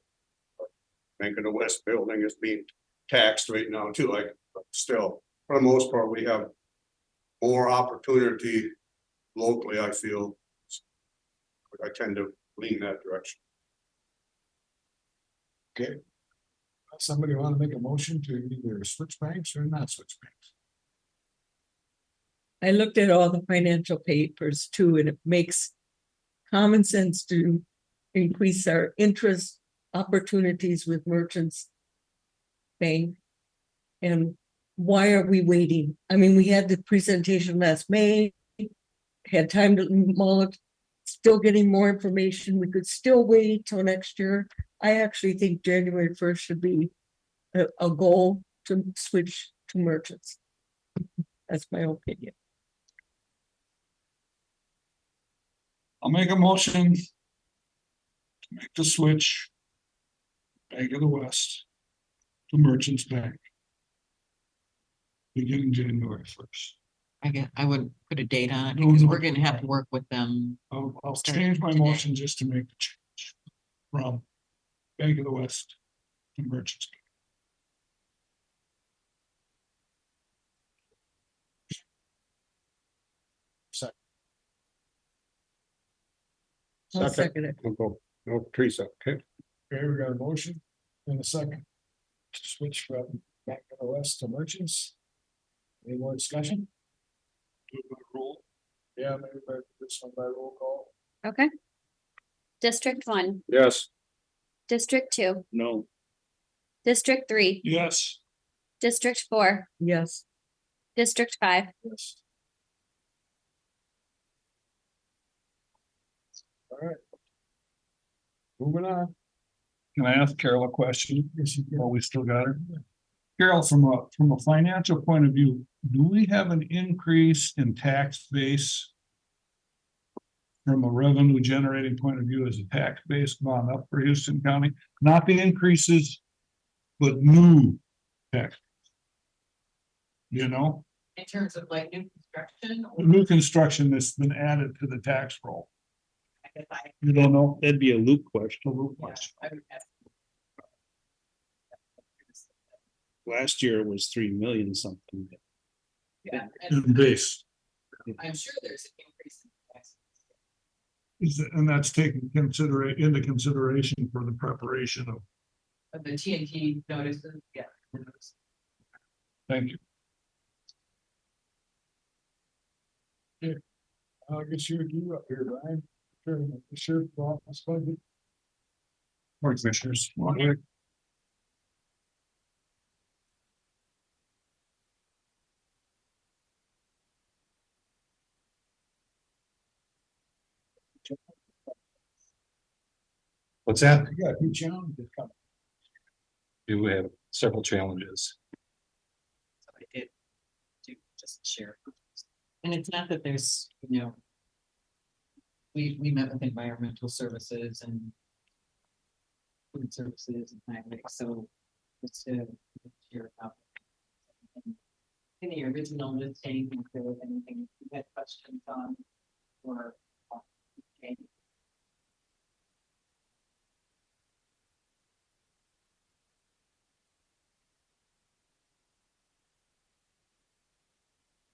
Bank of the West building is being taxed right now too, but still, for the most part, we have more opportunity locally, I feel. I tend to lean that direction. Okay. Somebody want to make a motion to either switch banks or not switch banks? I looked at all the financial papers too, and it makes common sense to increase our interest opportunities with Merchants Bank. And why are we waiting? I mean, we had the presentation last May, had time to mull it, still getting more information. We could still wait till next year. I actually think January 1st should be a goal to switch to Merchants. That's my opinion. I'll make a motion. To make the switch. Bank of the West. To Merchants Bank. Beginning January 1st. I would put a date on it No, because no. we're gonna have to work with them. I'll Start change my today. motion just to make the change. From Bank of the West to Merchants. I'll Second. second it. No, Teresa, okay? Okay, we got a motion and a second. To switch from Bank of the West to Merchants. Any more discussion? Do it by roll. Yeah, maybe by this one by roll call. Okay. District 1, Yes. District 2, No, District 3, Yes. District 4, Yes. District 5. Yes. All right. Moving on. Can I ask Carol a question? Yes, you can. While we still got her. Carol, from a financial point of view, do we have an increase in tax base? From a revenue generating point of view, as a tax base gone up for Houston County, not the increases, but new tax. You know, In terms of like new construction. new construction that's been added to the tax roll. You don't know? that'd be a loop question. A little question. Last year it was 3 million something. Yeah, In base. I'm sure there's an increase in taxes. And that's taken into consideration for the preparation of, Of the TNT notices, yeah. thank you. I guess you up here, Ryan. Sure, office budget. More commissioners. What's that? You got a few challenges coming. We have several challenges. So I did do just share. And it's not that there's, you know. We met with environmental services and. Food services and highway, so. It's to share about. In the original listing, if there was anything you had questions on. Or. Okay.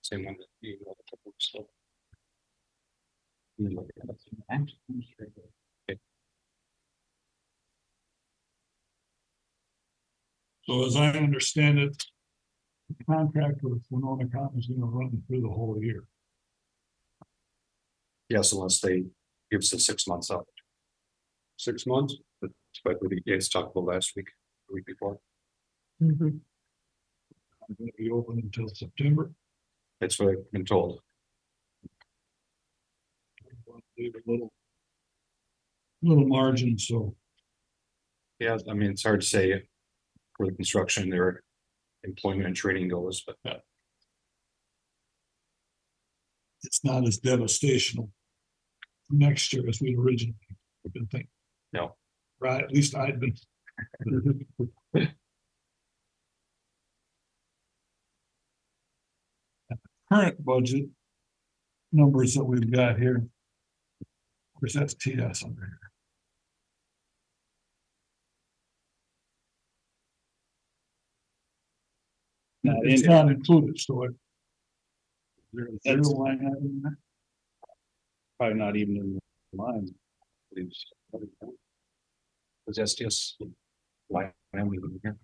Same one that you emailed a couple weeks ago. I'm sure. Okay. So as I understand it, the contract with Winona County is gonna run through the whole year. Yes, unless they give us a 6 months out. 6 months? That's what we guys talked about last week, the week before. Mhm. I'm gonna be open until September. That's what I've been told. Leave a little margin, so Yeah, I mean, it's hard to say where the construction, their employment and training goes, but it's not as devastational next year as we originally been thinking. no. Right, at least I'd been. Current budget numbers that we've got here. Of course, that's TS under here. It's not included, so it. There's a zero line item in there. Probably not even in line. Was STS. Why am we here?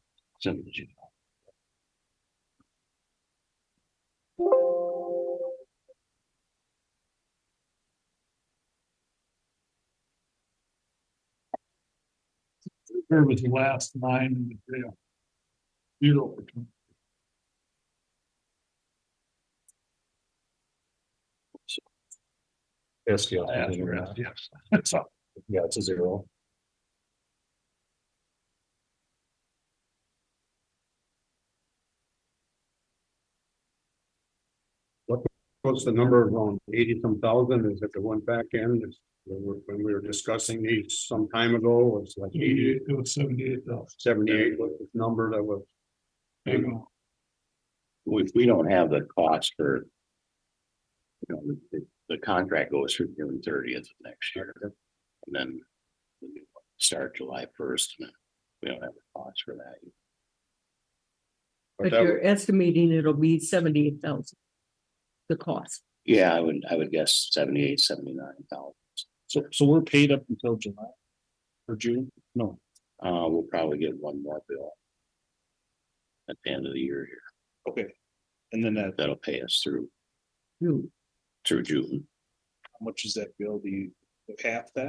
There was the last line in the deal. Zero for 20. STS. Yes, that's all. Yeah, it's a 0. What's the number around 80-some thousand? Is it the one back end? Is when we were discussing these some time ago, was like 80, It was 78,000. 78 was the number that was. We don't have the cost for. You know, the contract goes through June 30th of next year. And then the new one start July 1st, and then we don't have the cost for that. But you're estimating it'll be 78,000. The cost. Yeah, I would guess 78, 79,000. So we're paid up until July or June? No. We'll probably get one more bill. At the end of the year here, Okay. And then that, that'll pay us through You, June. how much is that bill? Do you half that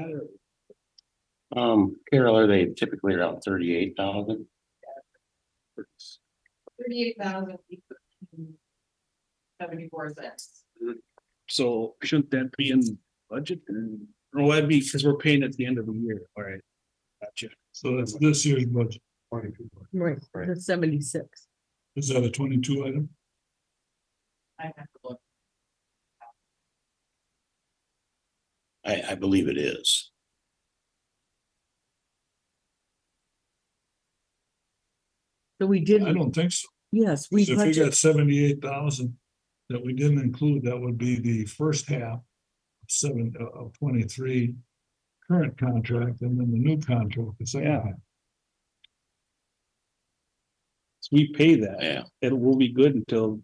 or? Carol, are they typically around 38,000? 38,000. 74 cents. So shouldn't that be in the budget? Or that'd be because we're paying at the end of the year. All right. Gotcha. So that's this year's budget. 22. right, Right. the 76. Is that a 22 item? I have to look. I believe it is. So we I did, don't think so. yes, we If we got budgeted, 78,000 that we didn't include, that would be the first half of 23 current contract, and then the new contract, the second Yeah. half. So we pay that. Yeah, It will be good until.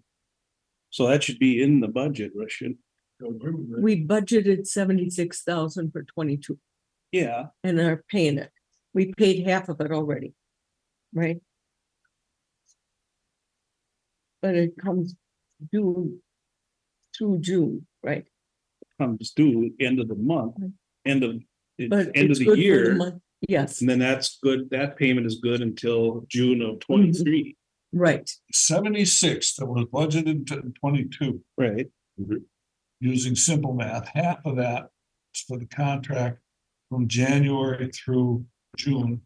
So that should be in the budget, Russian. we budgeted 76,000 for 22 Yeah, and are paying it. We paid half of it already. Right? But it comes due through June, right? comes due end of the month, end of. But End of it's the good for the year, month. Yes, and then that's good, that payment is good until June of 23, right. 76 that was budgeted to 22, right? using simple math, half of that is for the contract from January through June.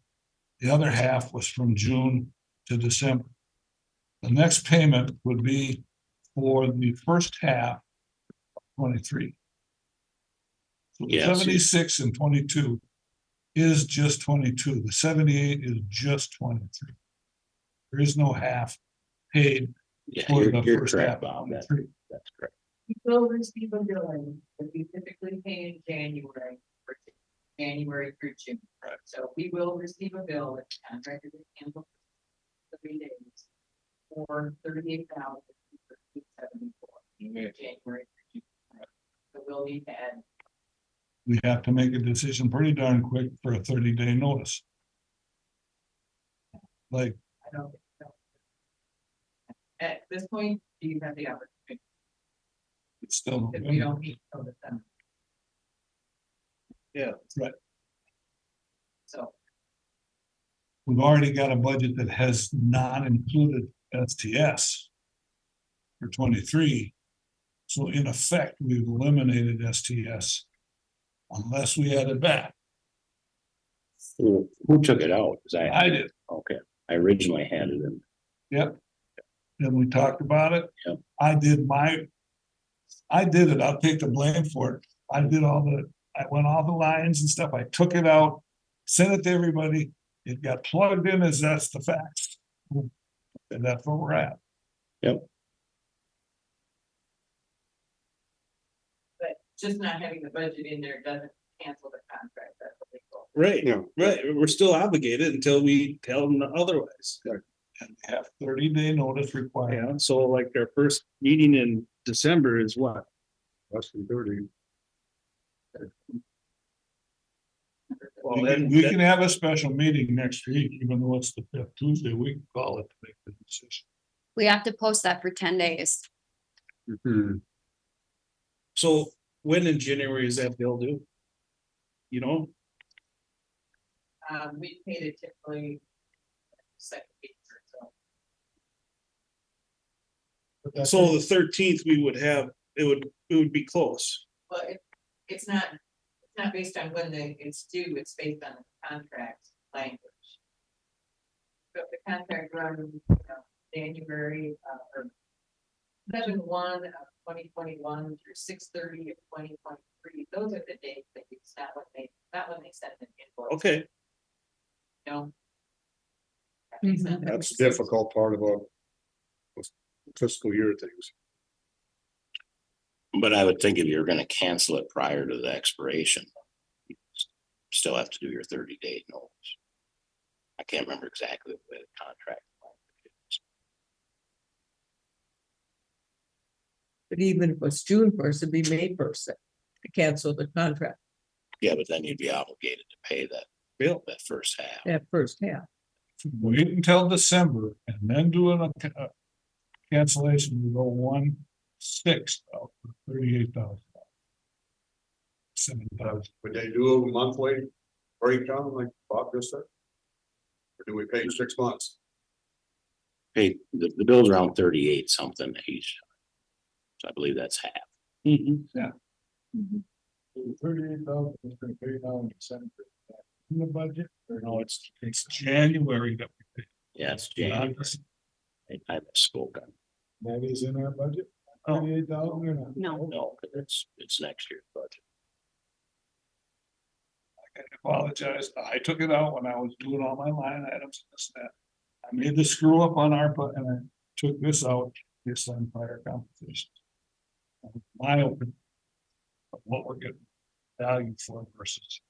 The other half was from June to December. The next payment would be for the first half of 23. So the Yeah, so- 76 and 22 is just 22. The 78 is just 23. There is no half paid yeah, for the you're first correct, half of Bob. 23. That's correct. We will receive a billing that we typically pay in January, for January through June. Right. So we will receive a bill that contracted with Campbell for 3 days for 38,074 January through June. So we'll need to add. We have to make a decision pretty darn quick for a 30-day notice. Like, I don't think so. At this point, you have the opportunity, It's still. if we don't meet till December. Yeah. Right. So, We've already got a budget that has not included STS. For 23. So in effect, we've eliminated STS. Unless we add it back. Who took it out? 'Cause I did, okay, I originally had it in. yep. Then we talked about it. Yep. I did it, I'll take the blame for it. I went all the lines and stuff, I took it out, sent it to everybody, it got plugged in as that's the facts. And that's where we're at. but just not having the budget in there doesn't cancel the contract, that's illegal. Right, Yeah. right. We're still obligated until we tell them otherwise. And we have 30-day notice required. Yeah, so like our first meeting in December is what? Less than 30. Well, We then, can have a special meeting next week, even though it's the 5th Tuesday, we can call it to make the decision. We have to post that for 10 days. so when in January is that bill due? You know, We paid it typically second week or so. so the 13th, we would have, it would be close. Well, it's not based on when it's due, it's based on the contract language. So if the contract runs, January, or 7/1 of 2021 through 6/30 of 2023, those are the dates that it's not when they send an invoice. Okay, You know? That's the difficult part about fiscal year things. But I would think if you're gonna cancel it prior to the expiration. You still have to do your 30-day notice. I can't remember exactly the way the contract. But even if it's June 1st, it'd be May 1st to cancel the contract, Yeah, but then you'd be obligated to pay that bill, that first half. that first half. Wait until December and then do a cancellation, we go 1/6 of $38,000. 7,000. Would they do a monthly breakdown like Bob just said? Or do we pay 6 months? Hey, the bill's around 38 something each. So I believe that's half. $38,000 is gonna pay now in December. In the budget, or no, it's January that we pay. Yeah, it's January. I misspoke on. That is in our budget, 38,000 or not? No. No, it's next year's budget. I apologize, I took it out when I was doing all my line items, and this and that. I made the screw up on ARPA and I took this out based on prior conversations. My opinion. Of what we're getting value for versus.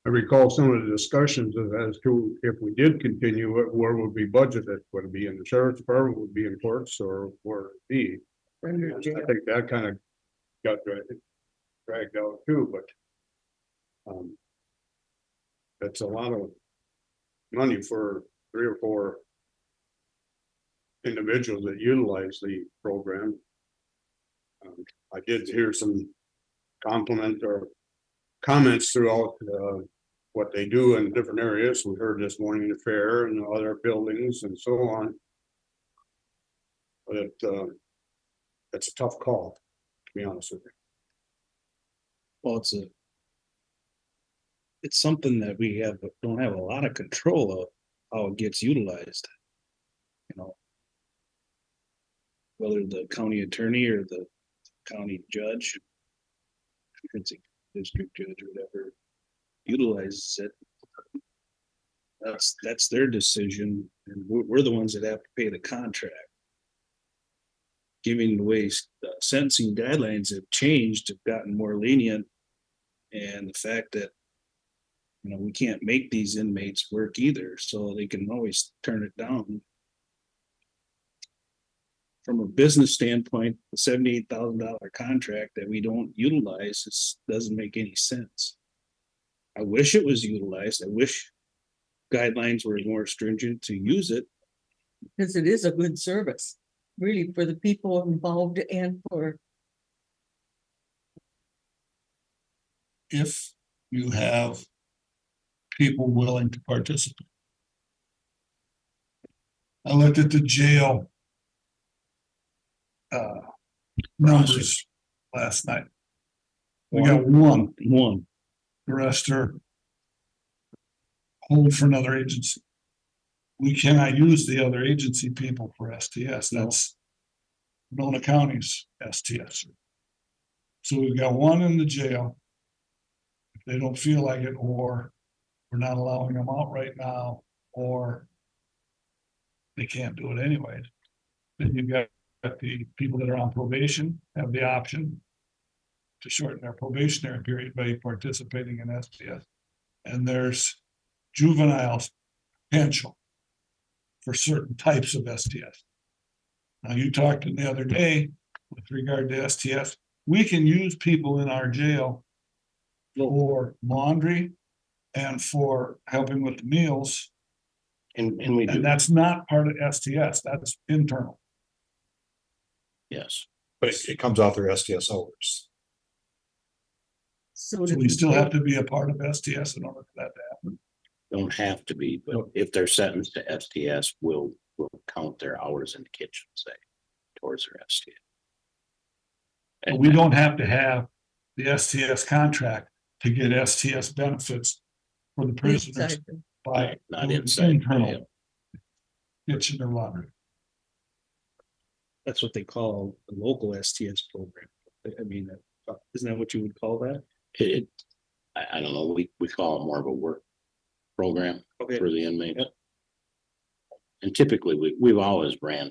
I recall some of the discussions as to if we did continue it, where would be budgeted? Would it be in the sheriff's department, would it be in courts, or where it be? I think that kind of got dragged out too, but. That's a lot of money for 3 or 4 individuals that utilize the program. I did hear some compliment or comments throughout what they do in different areas. We heard this morning in the fair and other buildings and so on. But it's a tough call, to be honest with you. well, it's something that we don't have a lot of control of how it gets utilized. You know. Whether the county attorney or the county judge. It's a district judge or whatever utilizes it. That's their decision, and we're the ones that have to pay the contract. Giving the way sentencing guidelines have changed, have gotten more lenient. And the fact that, we can't make these inmates work either, so they can always turn it down. From a business standpoint, the $78,000 contract that we don't utilize doesn't make any sense. I wish it was utilized. I wish guidelines were more stringent to use it. Because it is a good service, really, for the people involved and for, If you have people willing to participate. I looked at the jail numbers last night. We got one, the rest are hold for another agency. We cannot use the other agency people for STS. That's Winona County's STS. So we've got one in the jail. If they don't feel like it, or we're not allowing them out right now, or they can't do it anyway. Then you've got the people that are on probation have the option to shorten their probationary period by participating in STS. And there's juveniles potential for certain types of STS. Now, you talked the other day with regard to STS, we can use people in our jail for laundry and for helping with the meals. And we do, And that's not part of STS, that's internal. yes. But it comes off their STS hours. so So we still have to be a part of STS in order for that to happen. Don't have to be, but if they're sentenced to STS, we'll count their hours in the kitchen, say, towards their STS. But we don't have to have the STS contract to get STS benefits for the prisoners Exactly. by Not inside. internal kitchen or laundry. That's what they call a local STS program. I mean, isn't that what you would call that? I don't know, we call it more of a work program Okay. for the inmates. And typically, we've always ran,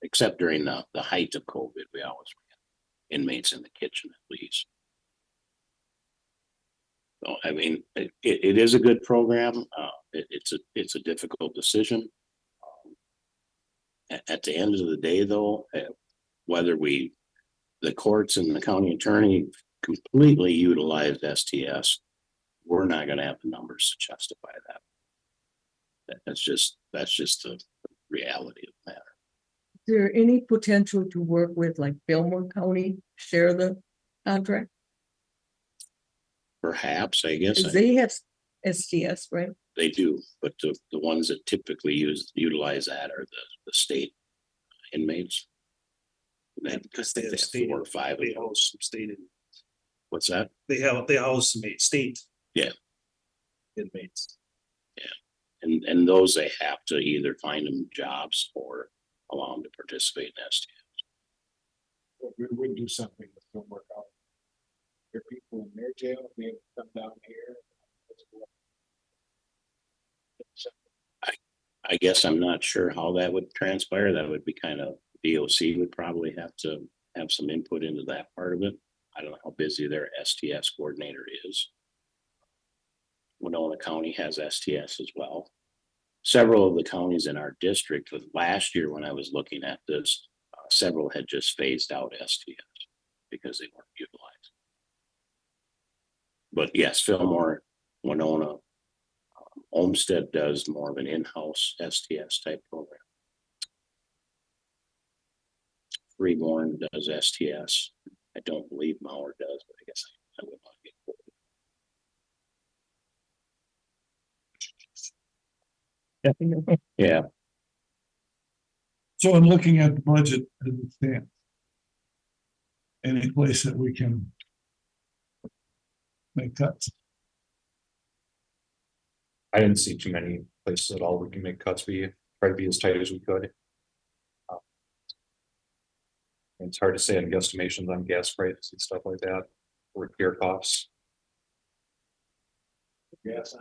except during the height of COVID, we always ran inmates in the kitchen at least. So, I mean, it is a good program. It's a difficult decision. At the end of the day, though, whether the courts and the county attorney completely utilized STS, we're not gonna have the numbers to justify that. That's just the reality of the matter. Is there any potential to work with like Fillmore County, share the contract? Perhaps, I guess. Because they have STS, right? They do, but the ones that typically utilize that are the state inmates. Because they have have state, 4 or 5 of they them. house some state, What's that? they house some state. Yeah. Inmates. And those they have to either find them jobs or allow them to participate in STS. We would do something with Fillmore County. There are people in their jail, they come down here. I guess I'm not sure how that would transpire. That would be kind of, DOC would probably have to have some input into that part of it. I don't know how busy their STS coordinator is. Winona County has STS as well. Several of the counties in our district, with last year when I was looking at this, several had just phased out STS because they weren't utilized. But yes, Fillmore, Winona, Olmsted does more of an in-house STS type program. Freeborn does STS. I don't believe Mauer does, but I guess I would not get quoted. Yeah, So in looking at the budget as it stands, any place that we can make cuts. I didn't see too many places at all we can make cuts. We try to be as tight as we could. It's hard to say on guesstimations on gas prices and stuff like that, or repair costs. Yes.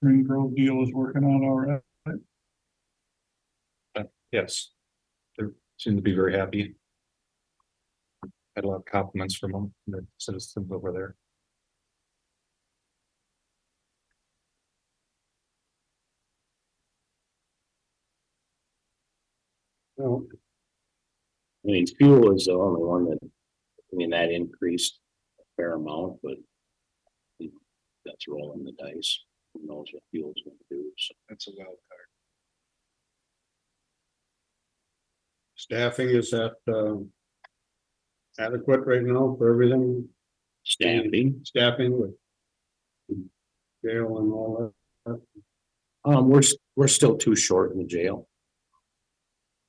Green Grove deal is working on all right. Yes. They're seemed to be very happy. Had a lot of compliments from them, the citizens over there. Well, I mean, fuel is the only one that, I mean, that increased a fair amount, but you know, that's rolling the dice. Who knows what fuel's gonna do, so. That's a wild card. staffing is that, adequate right now for everything? Staffing with jail and all that? We're still too short in the jail.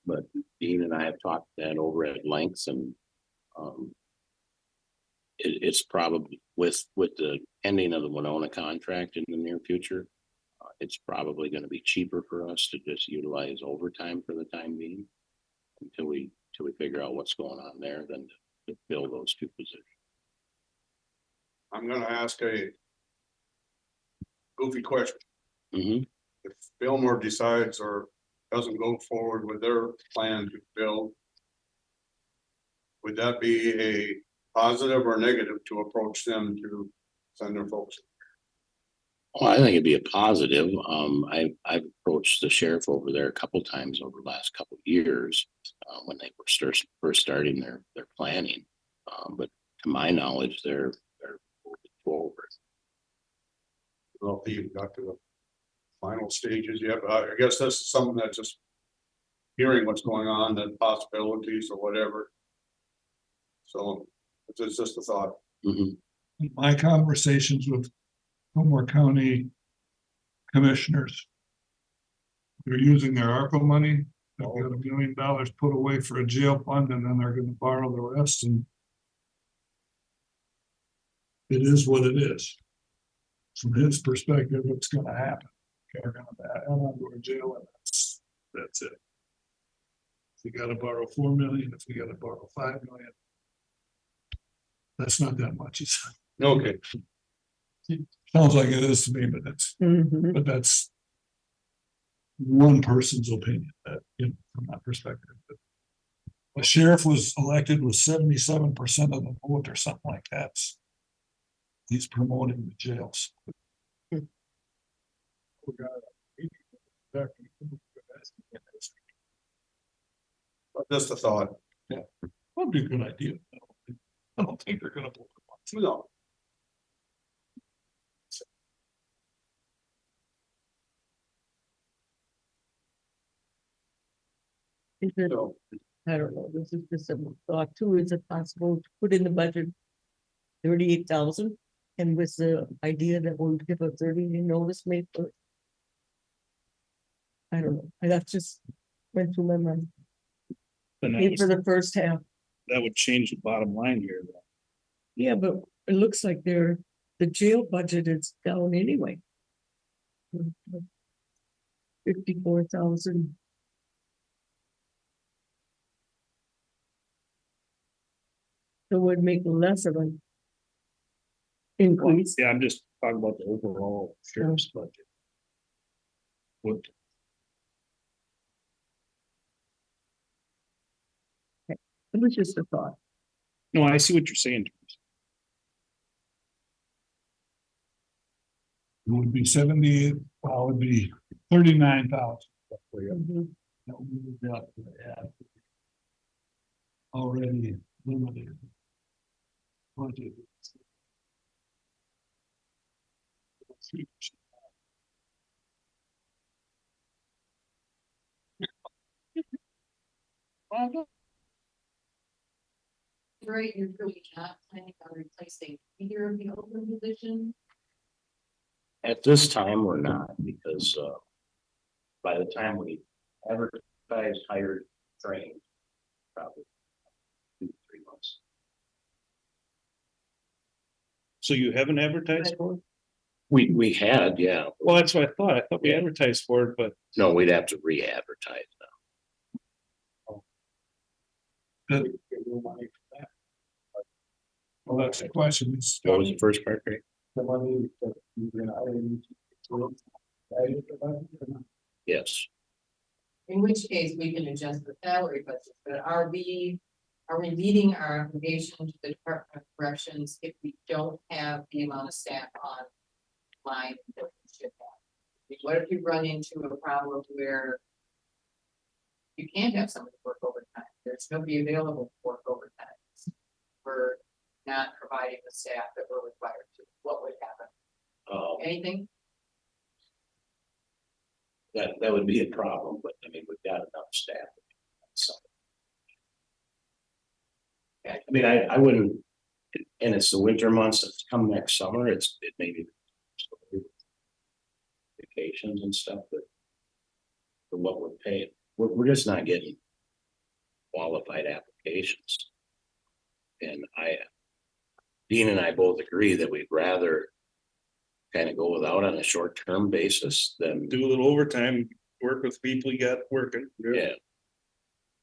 But Dean and I have talked that over at length and, it's probably with the ending of the Winona contract in the near future. It's probably gonna be cheaper for us to just utilize overtime for the time being. Until we figure out what's going on there, than to fill those two positions. I'm gonna ask a goofy question. Mhm. If Fillmore decides or doesn't go forward with their plan to build, would that be a positive or negative to approach them to send their folks? Well, I think it'd be a positive. I've approached the sheriff over there a couple times over the last couple of years, when they were first starting their planning. But to my knowledge, they're moving forward. Well, you got to the final stages yet, but I guess this is something that's just hearing what's going on, the possibilities or whatever. So it's just a thought. Mhm. My conversations with Fillmore County commissioners. They're using their ARPA money. They've got $1 million put away for a jail fund, and then they're gonna borrow the rest, and it is what it is. From his perspective, it's gonna happen. They're gonna add on to a jail, and that's it. If we gotta borrow 4 million, if we gotta borrow 5 million. That's not that much, he said. Okay. Sounds like it is to me, but that's one person's opinion, that, you know, from that perspective. But the sheriff was elected with 77% of the vote or something like that. He's promoting the jails. Just a thought. Yeah, that'd be a good idea. I don't think they're gonna. No. Is it, I don't know, this is just a thought too, is it possible to put in the budget 38,000? And with the idea that we'll give a 30-day notice made for. I don't know, that just went through my mind. Pay for the first half. That would change the bottom line here, though. Yeah, but it looks like the jail budget is down anyway. 54,000. So it would make less of an increase. Yeah, I'm just talking about the overall sheriff's budget. What, It was just a thought. no, I see what you're saying. It would be 78, well, it would be 39,000. Already limited. Budget. Right, you're really not planning on replacing either of the open positions. At this time, we're not, because, by the time we advertise, hired, trained, probably 2 to 3 months. So you haven't advertised for it? We had, yeah. Well, that's what I thought. I thought we advertised for it, but No, we'd have to re-advertise now. Well, that's the question. What was the first part, Craig? The money that you're gonna. Yes. In which case we can adjust the salary budget, but are we meeting our obligation to the Department of Corrections if we don't have the amount of staff on line that we should have? I mean, what if you run into a problem where you can't have somebody work overtime? There's nobody available to work overtime. We're not providing the staff that we're required to. What would happen? Anything? That would be a problem, but I mean, we've got enough staff. So. I mean, I wouldn't, and it's the winter months, it's come next summer, it may be. Vacations and stuff, but. For what we're paying, we're just not getting. Qualified applications. And Dean and I both agree that we'd rather. Kind of go without on a short-term basis than. Do a little overtime, work with people you got working. Yeah.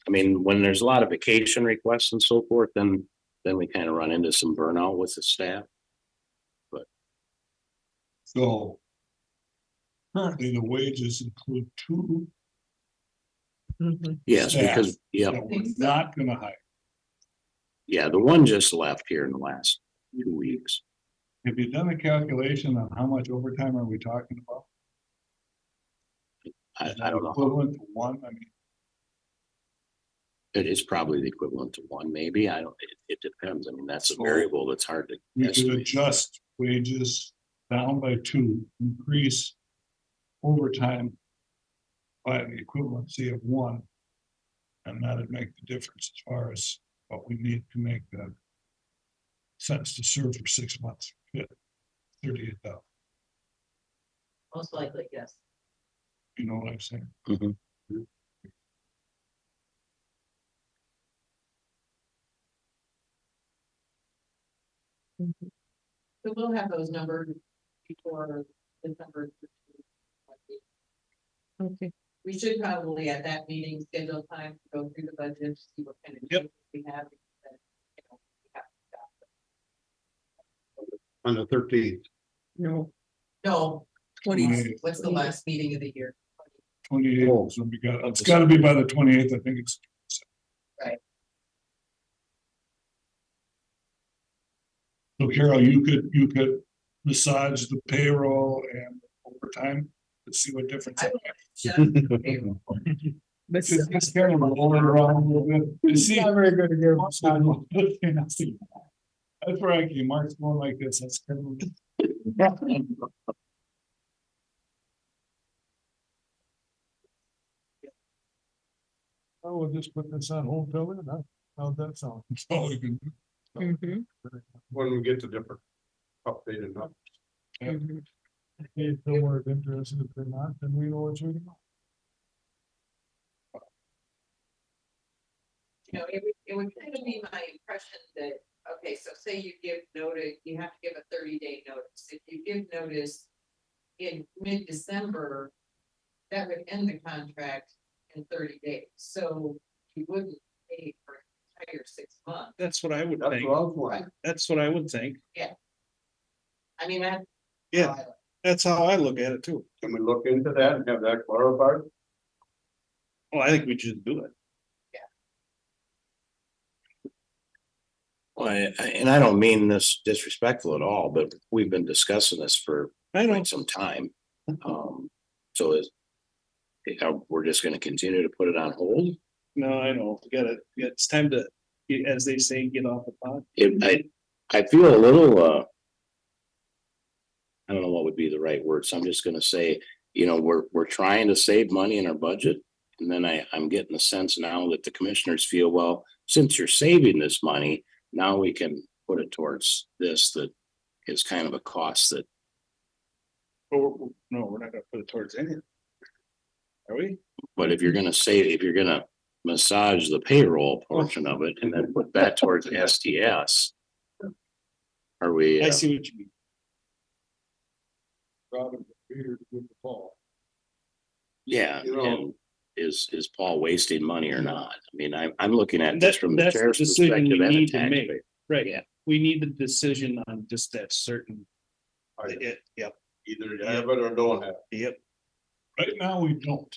I mean, when there's a lot of vacation requests and so forth, then we kind of run into some burnout with the staff. So. Currently, the wages include two. Yes, staff because, yeah, that we're not gonna hire. yeah, the one just left here in the last 2 weeks. Have you done a calculation on how much overtime are we talking about? I don't know. Equivalent to one, I mean, It is probably the equivalent to one, maybe. I don't, it depends. I mean, that's a So, variable that's hard to we could estimate. adjust wages down by two, increase overtime by the equivalency of one. And that'd make the difference as far as what we need to make the sentence to serve for 6 months. 38,000, Most likely, yes. you know what I'm saying? Mhm. So we'll have those numbers before December. Okay, We should probably at that meeting schedule time to go through the budget, see what kind of. Yep. changes we have. And, you know, we have to stop. On the 13th. no, No, 20. what's the last meeting of the year? 28th, so we got, it's gotta be by the 28th, I think it's. Right. So Carol, you could massage the payroll and overtime to see what difference. I it will makes. adjust the payroll. But Just kind of roll it around a little bit. You see, that's where I came, Mark's going like this, that's kind of. Oh, we'll just put this on hold till then, huh? How'd that sound? So you can. Mhm, When we get to different updated numbers. mhm. If they weren't interested, if they're not, then we know what you're doing. You know, it would kind of be my impression that, okay, so say you give notice, you have to give a 30-day notice. If you give notice in mid-December, that would end the contract in 30 days. So you wouldn't pay for an entire 6 months. That's what I would That's think. what I was wondering. That's what I would think. I mean, that. Yeah, that's how I look at it too. Can we look into that and have that clarified? Well, I think we should do it. Well, and I don't mean this disrespectful at all, but we've been discussing this for I know. quite some time. So we're just gonna continue to put it on hold. No, I know. We gotta, it's time to, as they say, get off the pot. I feel a little, I don't know what would be the right word, so I'm just gonna say, you know, we're trying to save money in our budget. And then I'm getting the sense now that the commissioners feel, well, since you're saving this money, now we can put it towards this that is kind of a cost that. No, we're not gonna put it towards anything. Are we? But if you're gonna massage the payroll portion of it and then put that towards STS. Are we? I see what you mean. Robin, Peter to give the call. Yeah, You know- and is Paul wasting money or not? I mean, I'm looking at this That's from the that's the sheriff's decision perspective we and the need to make. taxpayer. Right, Yeah. we need the decision on just that certain. Yep, Either have it or don't have it. yep. Right now, we don't.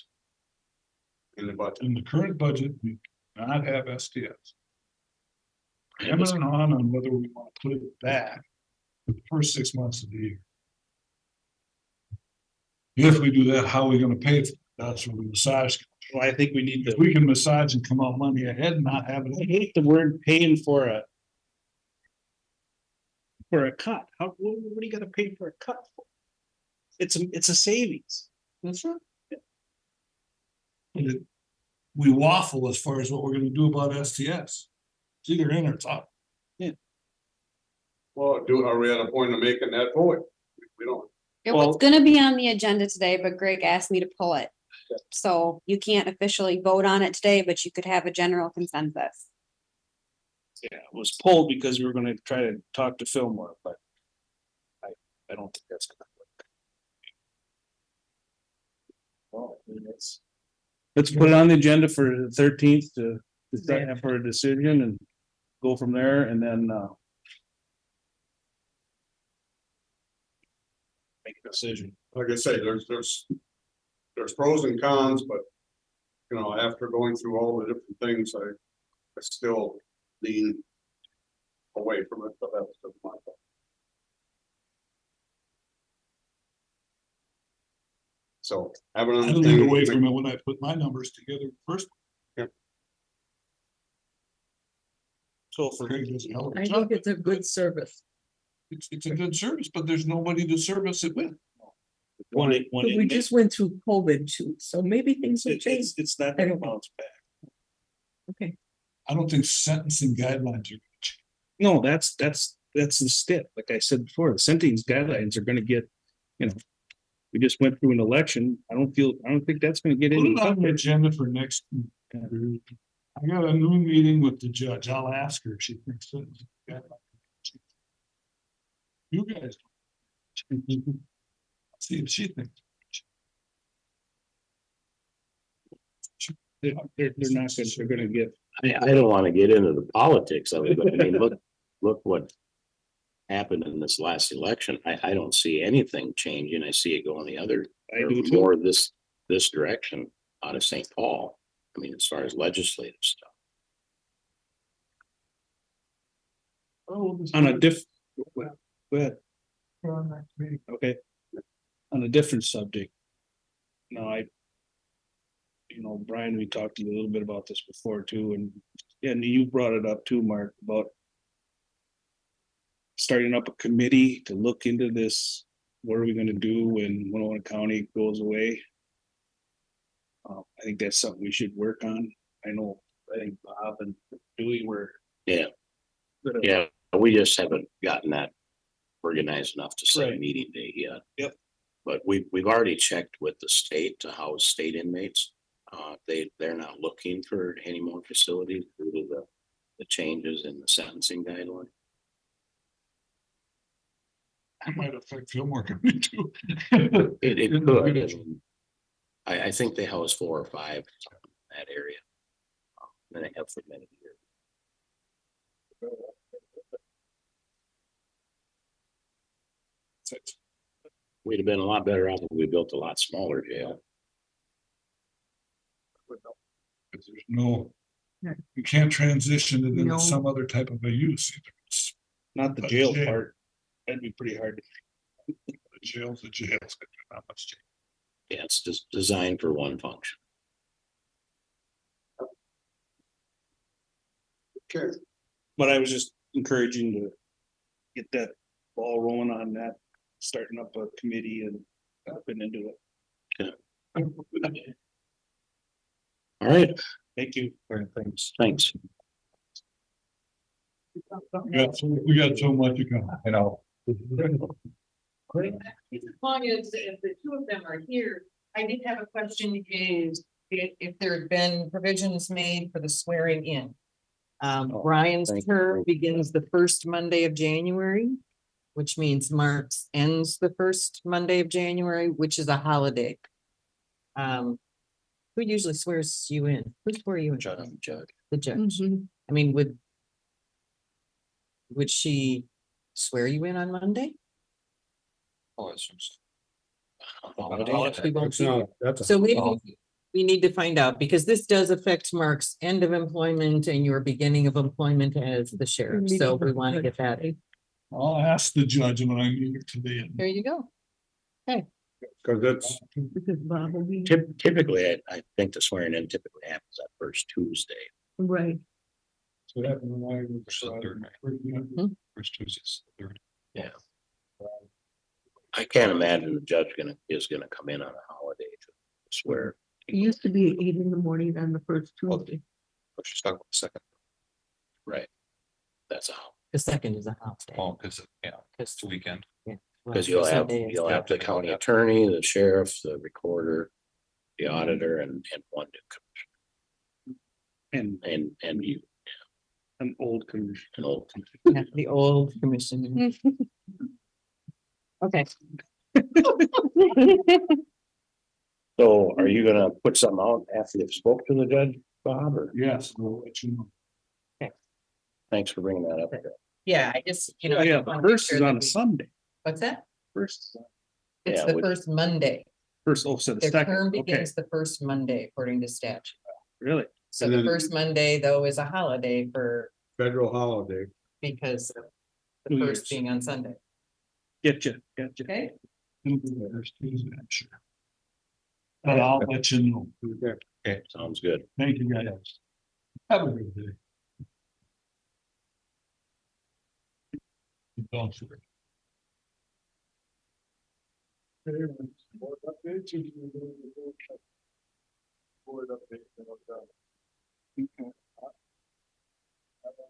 in the budget. In the current budget, we do not have STS. Hemming and hawing on whether we want to put it back for the first 6 months of the year. If we do that, how are we gonna pay for it? That's where the massage. Well, I think we need If to, we can massage and come out money ahead and not have I it. hate the word paying for a cut. What do you gotta pay for a cut for? It's a savings. That's right. We waffle as far as what we're gonna do about STS. It's either in or it's out. Well, are we at a point of making that void? We don't. It was gonna be on the agenda today, but Greg asked me to pull it. So you can't officially vote on it today, but you could have a general consensus. Yeah, it was pulled because we were gonna try to talk to Fillmore, but I don't think that's gonna work. Well, I mean, let's put it on the agenda for the 13th to set for a decision and go from there, and then make a decision. Like I say, there's pros and cons, but. You know, after going through all the different things, I still lean away from it, but that's just my thought. So have an I leaned understanding. away from it when I put my numbers together first. So for Craig does a hell of a I job. think it's a good service. It's a good service, but there's nobody to service it with. one, But we just went through COVID too, so maybe things will change. it's not I gonna don't know. bounce back. Okay, I don't think sentencing guidelines are. No, that's the step. Like I said before, the sentencing guidelines are gonna get, we just went through an election. I don't think that's gonna get Put any. it on the agenda for next. I got a new meeting with the judge. I'll ask her if she thinks sentencing guidelines. You guys. See if she thinks. They're not gonna, they're gonna get, I don't want to get into the politics of it, but I mean, look what happened in this last election. I don't see anything changing. I see it going the other, I or do too. more this direction out of St. Paul. I mean, as far as legislative stuff. On a go ahead. Okay. On a different subject. No, Brian, we talked to you a little bit about this before too, and you brought it up too, Mark, about starting up a committee to look into this. What are we gonna do when Winona County goes away? I think that's something we should work on. I think Bob and Dewey were. Yeah. Yeah, we just haven't gotten that organized enough to set a Right. meeting date yet. Yep. But we've already checked with the state to house state inmates. They're not looking for any more facilities due to the changes in the sentencing guideline. That might affect Fillmore County too. It could. I mean, I think they house 4 or 5 in that area. And they have for many years. We'd have been a lot better off if we built a lot smaller jail. Because there's no, you can't transition it No. into some other type of a use. It's Not the A jail jail. part. That'd be pretty hard. the jail's the jail. It's not much change. Yeah, it's just designed for one function. Okay, But I was just encouraging to get that ball rolling on that, starting up a committee and jumping into it. All right, Thank you for things. thanks. We got so much to go. I know. As long as if the two of them are here, I did have a question is if there had been provisions made for the swearing in. Brian's thank term you. begins the first Monday of January, which means Mark's ends the first Monday of January, which is a holiday. Who usually swears you in? Who swore you in? Judge. The judge. Mhm. I mean, would she swear you in on Monday? Oh, it's We won't that's be- not, that's. So maybe, We need to find out because this does affect Mark's end of employment and your beginning of employment as the sheriff. So we want to get that. I'll ask the judge when I meet her today. There you go. Cause it's, Because Bob will be, Typically, I think the swearing in typically happens that first Tuesday. right, So that when I First and third. was. First Tuesdays, third. I can't imagine the judge is gonna come in on a holiday to swear. it used to be 8 in the morning on the first Oh. Tuesday. Let's just talk about the second. Right. That's how, The second is a holiday. Oh, because, yeah, it's the weekend. because you'll have the county attorney, the sheriff, the recorder, the auditor, and one new commissioner. And you, An old commission. an old. Yeah, the old commission. Okay. So are you gonna put something out after you've spoke to the judge, Bob, or Yes, we'll let you know. thanks for bringing that up. Yeah, I just, you know. Oh, I yeah, just wanna make first sure is that on a we- Sunday. What's that? First, It's Yeah, the which- first Monday. first, oh, so the Their second, term okay, begins the first Monday according to statute. really? So And the then- first Monday though is a holiday federal holiday. because of the New first Year's. being on Sunday. Getcha. Okay? It'll be the first Tuesday, I'm sure. But I'll let you know. Okay. Sounds good. Thank you, guys. Have a good day. Don't forget. Board updates, or do you do the board update, you know, okay.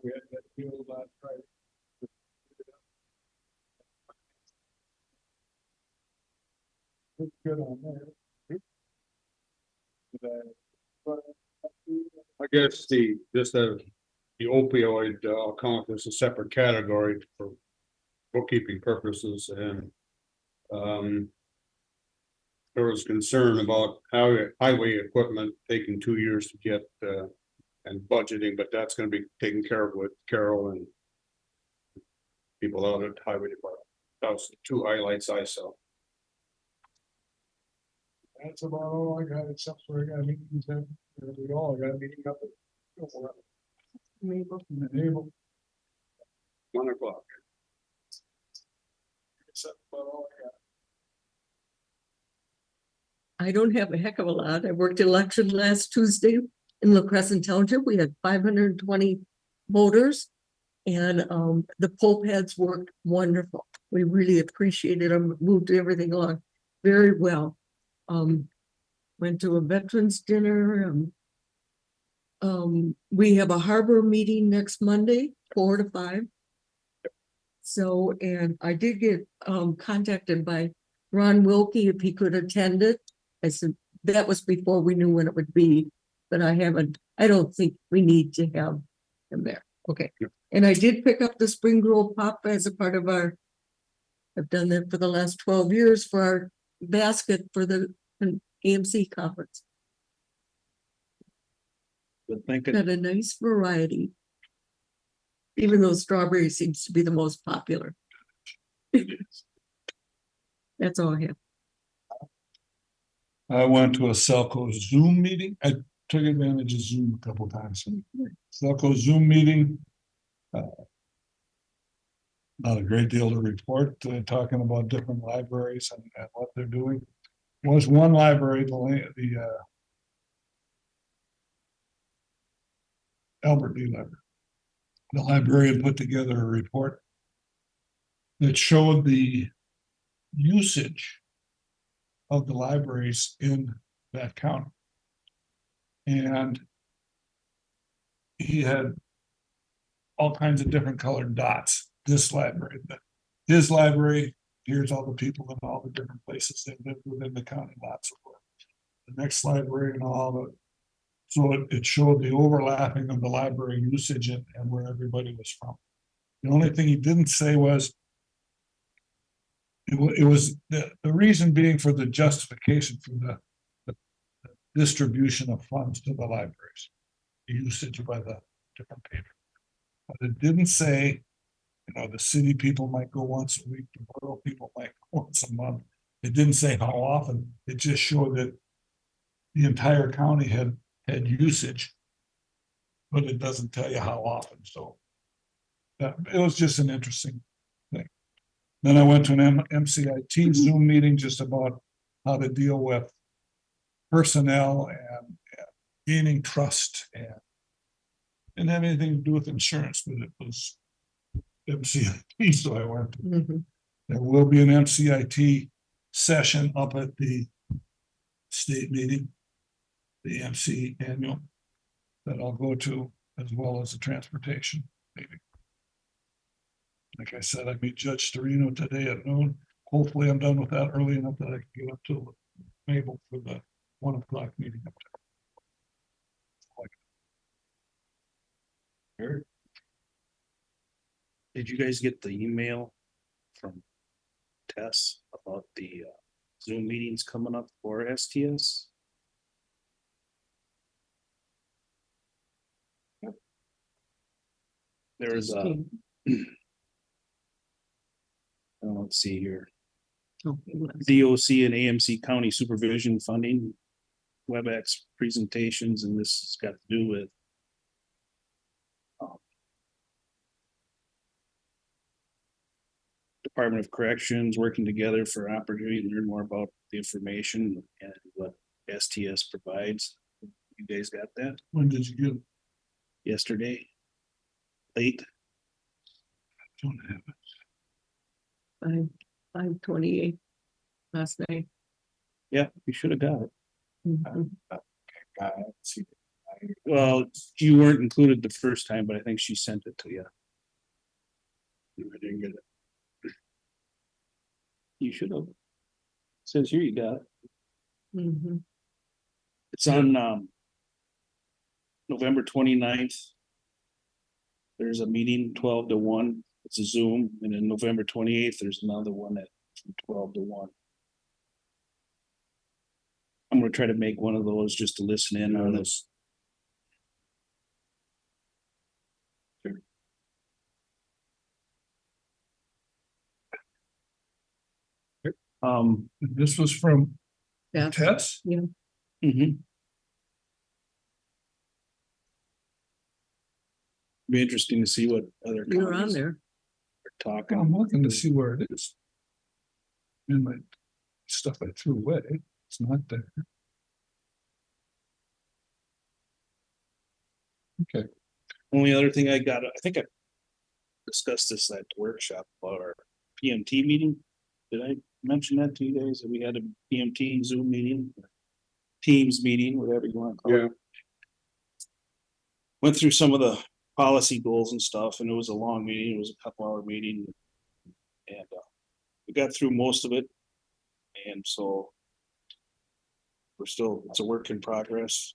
We had that deal last Friday. Looks good on there. I guess just the opioid account is a separate category for bookkeeping purposes and, there was concern about highway equipment taking 2 years to get, and budgeting, but that's gonna be taken care of with Carol and people out at Highway Department. That was the 2 highlights I saw. That's about all I got, except for I got meetings, and we all got a meeting up at. Mabel. Able. 1 o'clock. Except about all I got. I don't have a heck of a lot. I worked election last Tuesday in La Crescent Township. We had 520 voters. And the poll pads worked wonderful. We really appreciated them, moved everything along very well. Went to a veterans dinner. We have a harbor meeting next Monday, 4 to 5. So, and I did get contacted by Ron Wilkie if he could attend it. I said, that was before we knew when it would be, but I don't think we need to have him there. Okay. And I did pick up the Spring Grove Pop as a part of I've done that for the last 12 years for our basket for the AMC conference. Good thinking. Got a nice variety. Even though strawberry seems to be the most popular. That's all I have. I went to a Selco Zoom meeting. I took advantage of Zoom a couple times. Selco Zoom meeting. Not a great deal to report, talking about different libraries and what they're doing. Was one library, the Albert D. Library. The librarian put together a report that showed the usage of the libraries in that county. And he had all kinds of different colored dots. This library, his library, here's all the people in all the different places that live within the county, lots of work. The next library and all the, so it showed the overlapping of the library usage and where everybody was from. The only thing he didn't say was it was the reason being for the justification for the distribution of funds to the libraries, the usage by the different patrons. But it didn't say, you know, the city people might go once a week, the rural people might go once a month. It didn't say how often, it just showed that the entire county had usage. But it doesn't tell you how often, so. That, it was just an interesting thing. Then I went to an MCIT Zoom meeting just about how to deal with personnel and gaining trust and didn't have anything to do with insurance, but it was MCIT, so I went. Mhm. There will be an MCIT session up at the state meeting, the MC annual, that I'll go to, as well as the transportation meeting. Like I said, I meet Judge Storino today at noon. Hopefully I'm done with that early enough that I can get up to Mabel for the 1 o'clock meeting up Eric? Did you guys get the email from Tess about the Zoom meetings coming up for STS? There's a, let's see here, Oh, DOC and AMC County Supervision Funding, WebEx presentations, and this has got to do with Department of Corrections working together for opportunity to learn more about the information and what STS provides. You guys got that when did you get it? yesterday? Late? Don't have it. 5:28 last night. Yeah, you should have got it. Mhm. See, Well, you weren't included the first time, but I think she sent it to you. I didn't get it. You should have. Says here you got it. Mhm. It's on November 29th. There's a meeting 12 to 1. It's a Zoom, and then November 28th, there's another one at from 12 to 1. I'm gonna try to make one of those just to listen in on this. This was from Yeah. Tess? Mhm. Be interesting to see what other You're on counties there. are talking. I'm looking to see where it is. In my stuff I threw away, it's not there. Okay, Only other thing I got, I think I discussed this at the workshop about our PMT meeting. Did I mention that to you guys, that we had a PMT Zoom meeting? Teams meeting, whatever you want to call it. Went through some of the policy goals and stuff, and it was a long meeting. It was a couple hour meeting. And we got through most of it. And so we're still, it's a work in progress.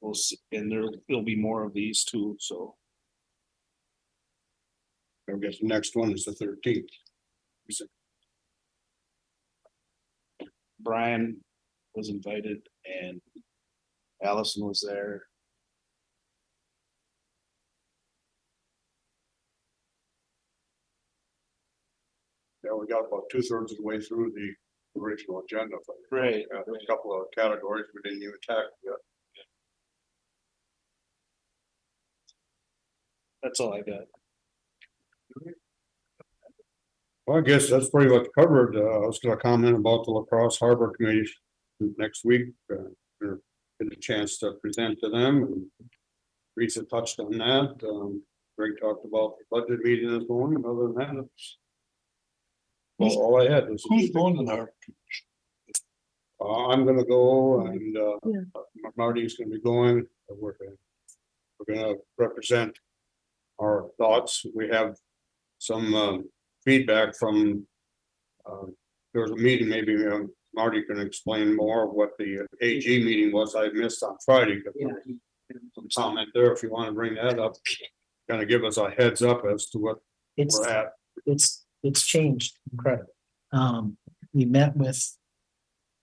We'll see, and there'll be more of these too, so. I guess the next one is the 13th. Brian was invited and Allison was there. Yeah, we got about 2/3 of the way through the original agenda. Right. There's a couple of categories we didn't even tackle yet. That's all I got. Well, I guess that's pretty much covered. I was gonna comment about the Lacrosse Harbor Committee next week. Or get a chance to present to them. And Teresa touched on that. Greg talked about the budget meeting that's going, and other than that, it's. Well, all I had was. who's going to our, I'm gonna go and Yeah. Marty's gonna be going. We're gonna represent our thoughts. We have some feedback from. There was a meeting, maybe Marty can explain more of what the AG meeting was I missed on Friday. Some comment there if you want to bring that up. Kind of give us a heads up as to what It's, we're at. it's changed incredibly. We met with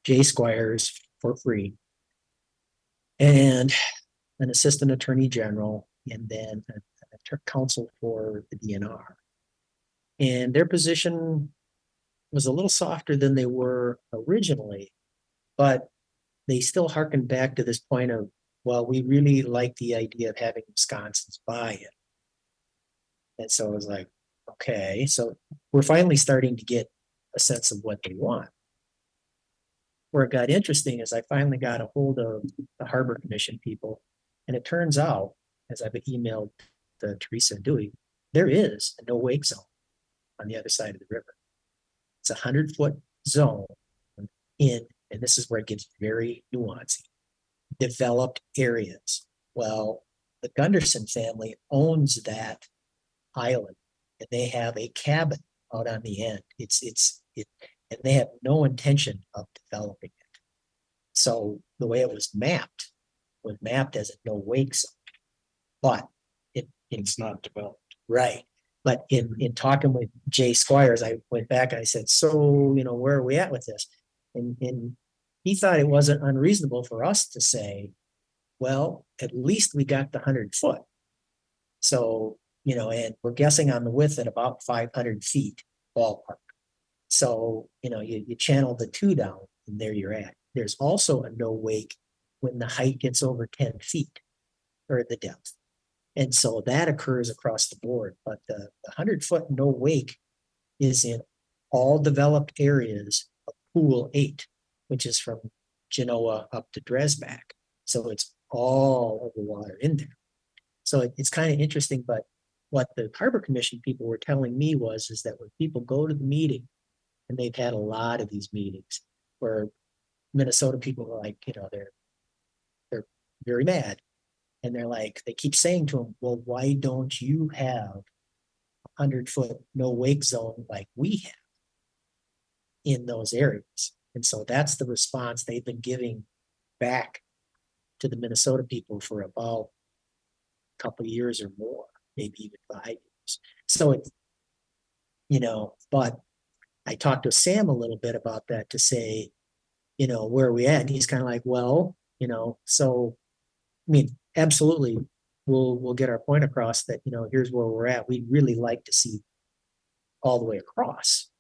Jay Squires for free. And an assistant attorney general, and then a counsel for the DNR. And their position was a little softer than they were originally. But they still harken back to this point of, well, we really like the idea of having Wisconsin's buy-in. And so it was like, okay, so we're finally starting to get a sense of what they want. Where it got interesting is I finally got a hold of the Harbor Commission people, and it turns out, as I've emailed to Teresa and Dewey, there is a no wake zone on the other side of the river. It's 100-foot zone in, and this is where it gets very nuanced, developed areas. Well, the Gunderson family owns that island, and they have a cabin out on the end. And they have no intention of developing it. So the way it was mapped as a no wake zone. But it's not developed. Right. But in talking with Jay Squires, I went back and I said, so, where are we at with this? And he thought it wasn't unreasonable for us to say, well, at least we got the 100-foot. So, and we're guessing on the width at about 500 feet ballpark. So, you channel the 2 down and there you're at. There's also a no wake when the height gets over 10 feet or the depth. And so that occurs across the board, but the 100-foot no wake is in all developed areas of Pool 8, which is from Genoa up to Dresbach. So it's all over water in there. So it's kind of interesting, but what the Harbor Commission people were telling me is that when people go to the meeting, and they've had a lot of these meetings where Minnesota people are like, they're very mad. And they're like, they keep saying to them, well, why don't you have a 100-foot no wake zone like we have in those areas? And so that's the response they've been giving back to the Minnesota people for about a couple of years or more, maybe even 5 years. So it's, but I talked to Sam a little bit about that to say, where are we at? And he's kind of like, well, so, absolutely, we'll get our point across that, here's where we're at. We'd really like to see all the way across.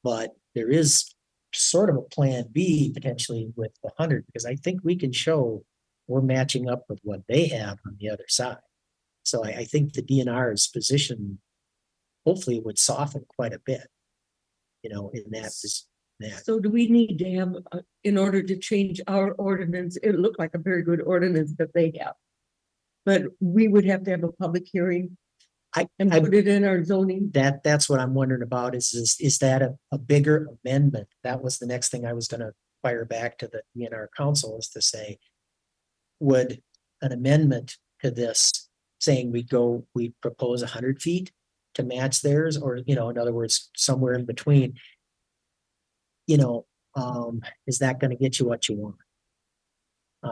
But there is sort of a plan B potentially with the 100, because I think we can show we're matching up with what they have on the other side. So I think the DNR's position hopefully would soften quite a bit, in that. So do we need to have, in order to change our ordinance, it looked like a very good ordinance that they have. But we would have to have a public hearing and put it in our zoning. That's what I'm wondering about is that a bigger amendment? That was the next thing I was gonna fire back to the DNR council, is to say, would an amendment to this saying we propose 100 feet to match theirs, or, in other words, somewhere in between, is that going to get you what you want?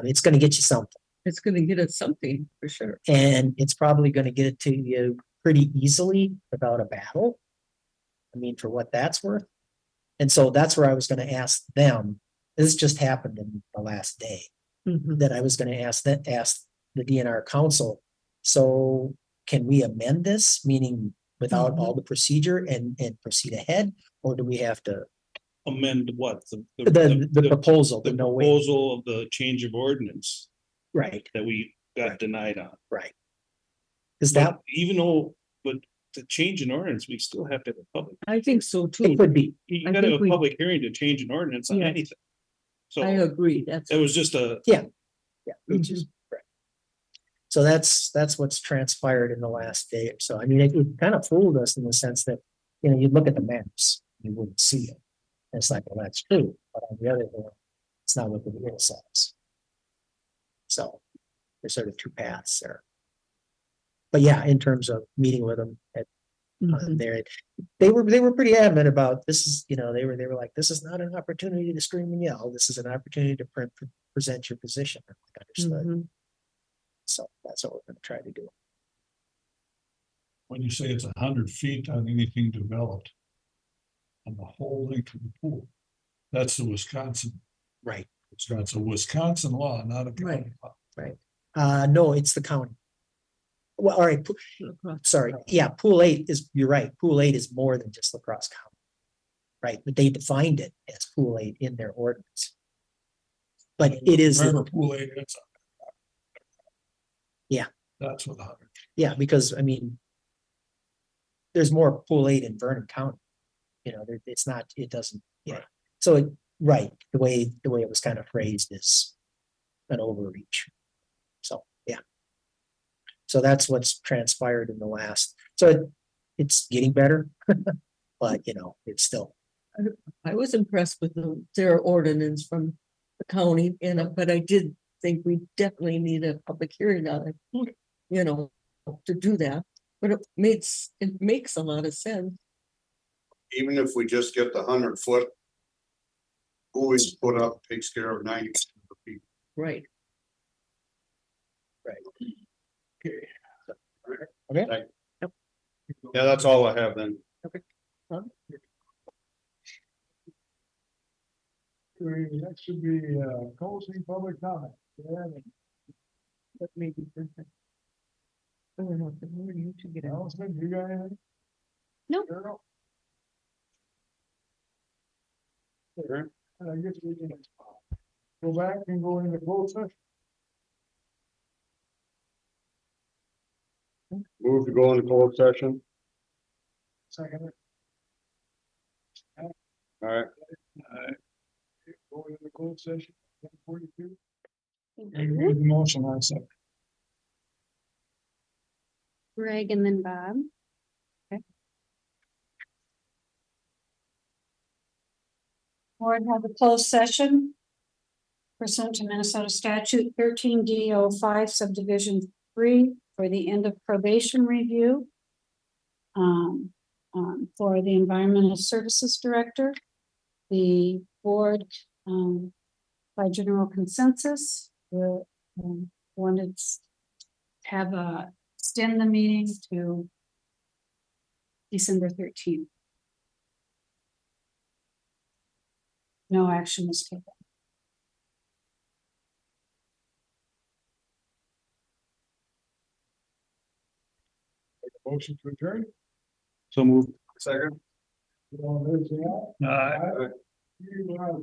It's going to get you something. It's going to get us something for sure. And it's probably going to get it to you pretty easily without a battle. For what that's worth. And so that's where I was going to ask them. This just happened in the last day. That I was going to ask the DNR council. So can we amend this, meaning without all the procedure and proceed ahead, or do we have to Amend what? the proposal? The no way. proposal of the change of ordinance Right, that we got denied on. right. Is that, But to change an ordinance, we still have to have a public. I think so too. it could be, You I gotta have think a public hearing to change an ordinance on Yeah. anything. So I agree. it was just a. yeah, which is right. So that's what's transpired in the last day or so. It kind of fooled us in the sense that, you look at the maps, you wouldn't see it. And it's like, well, that's true, but on the other hand, it's not what the rule says. So there's sort of two paths there. But yeah, in terms of meeting with them at there, they were pretty adamant about this is, they were like, this is not an opportunity to scream and yell. This is an opportunity to present your position. Understood. So that's what we're going to try to do. When you say it's 100 feet on anything developed on the whole length of the pool, that's the Wisconsin. Right. It's a Wisconsin law, not a county law. Right. No, it's the county. Well, all right. Sorry. Yeah, Pool 8 is, you're right. Pool 8 is more than just La Crosse County. right? But they defined it as pool aid in their ordinance. But it is, Remember pool aid, it's. Yeah. That's what 100. yeah, because I mean, there's more pool aid in Vernon County. You know, it's not, it doesn't, yeah. So, right, the way it was kind of phrased is an overreach. So, yeah. So that's what's transpired in the last, so it's getting better, but you know, it's still, I was impressed with their ordinance from the county, but I did think we definitely need a public hearing on it. You know, to do that, but it makes a lot of sense. Even if we just get the 100-foot. Always put up, takes care of 90% of the people. Right. okay, Yeah, that's all I have then. That should be, closing public comment. Yeah, But maybe different. I don't know, the more you two get out. Allison, you got anything? No. Carol? I guess we can go back and go into closed session. Move to go into closed session. Second. All right. Go into closed session, 42. I made the motion, I said. Greg and then Bob. Board have a closed session pursuant to Minnesota statute 13D05 subdivision 3 for the end of probation review. For the environmental services director, the board, by general consensus, wanted to have extend the meeting to December 13th. No action was taken. Motion to adjourn. So move. Second. All those say aye. Aye. You are-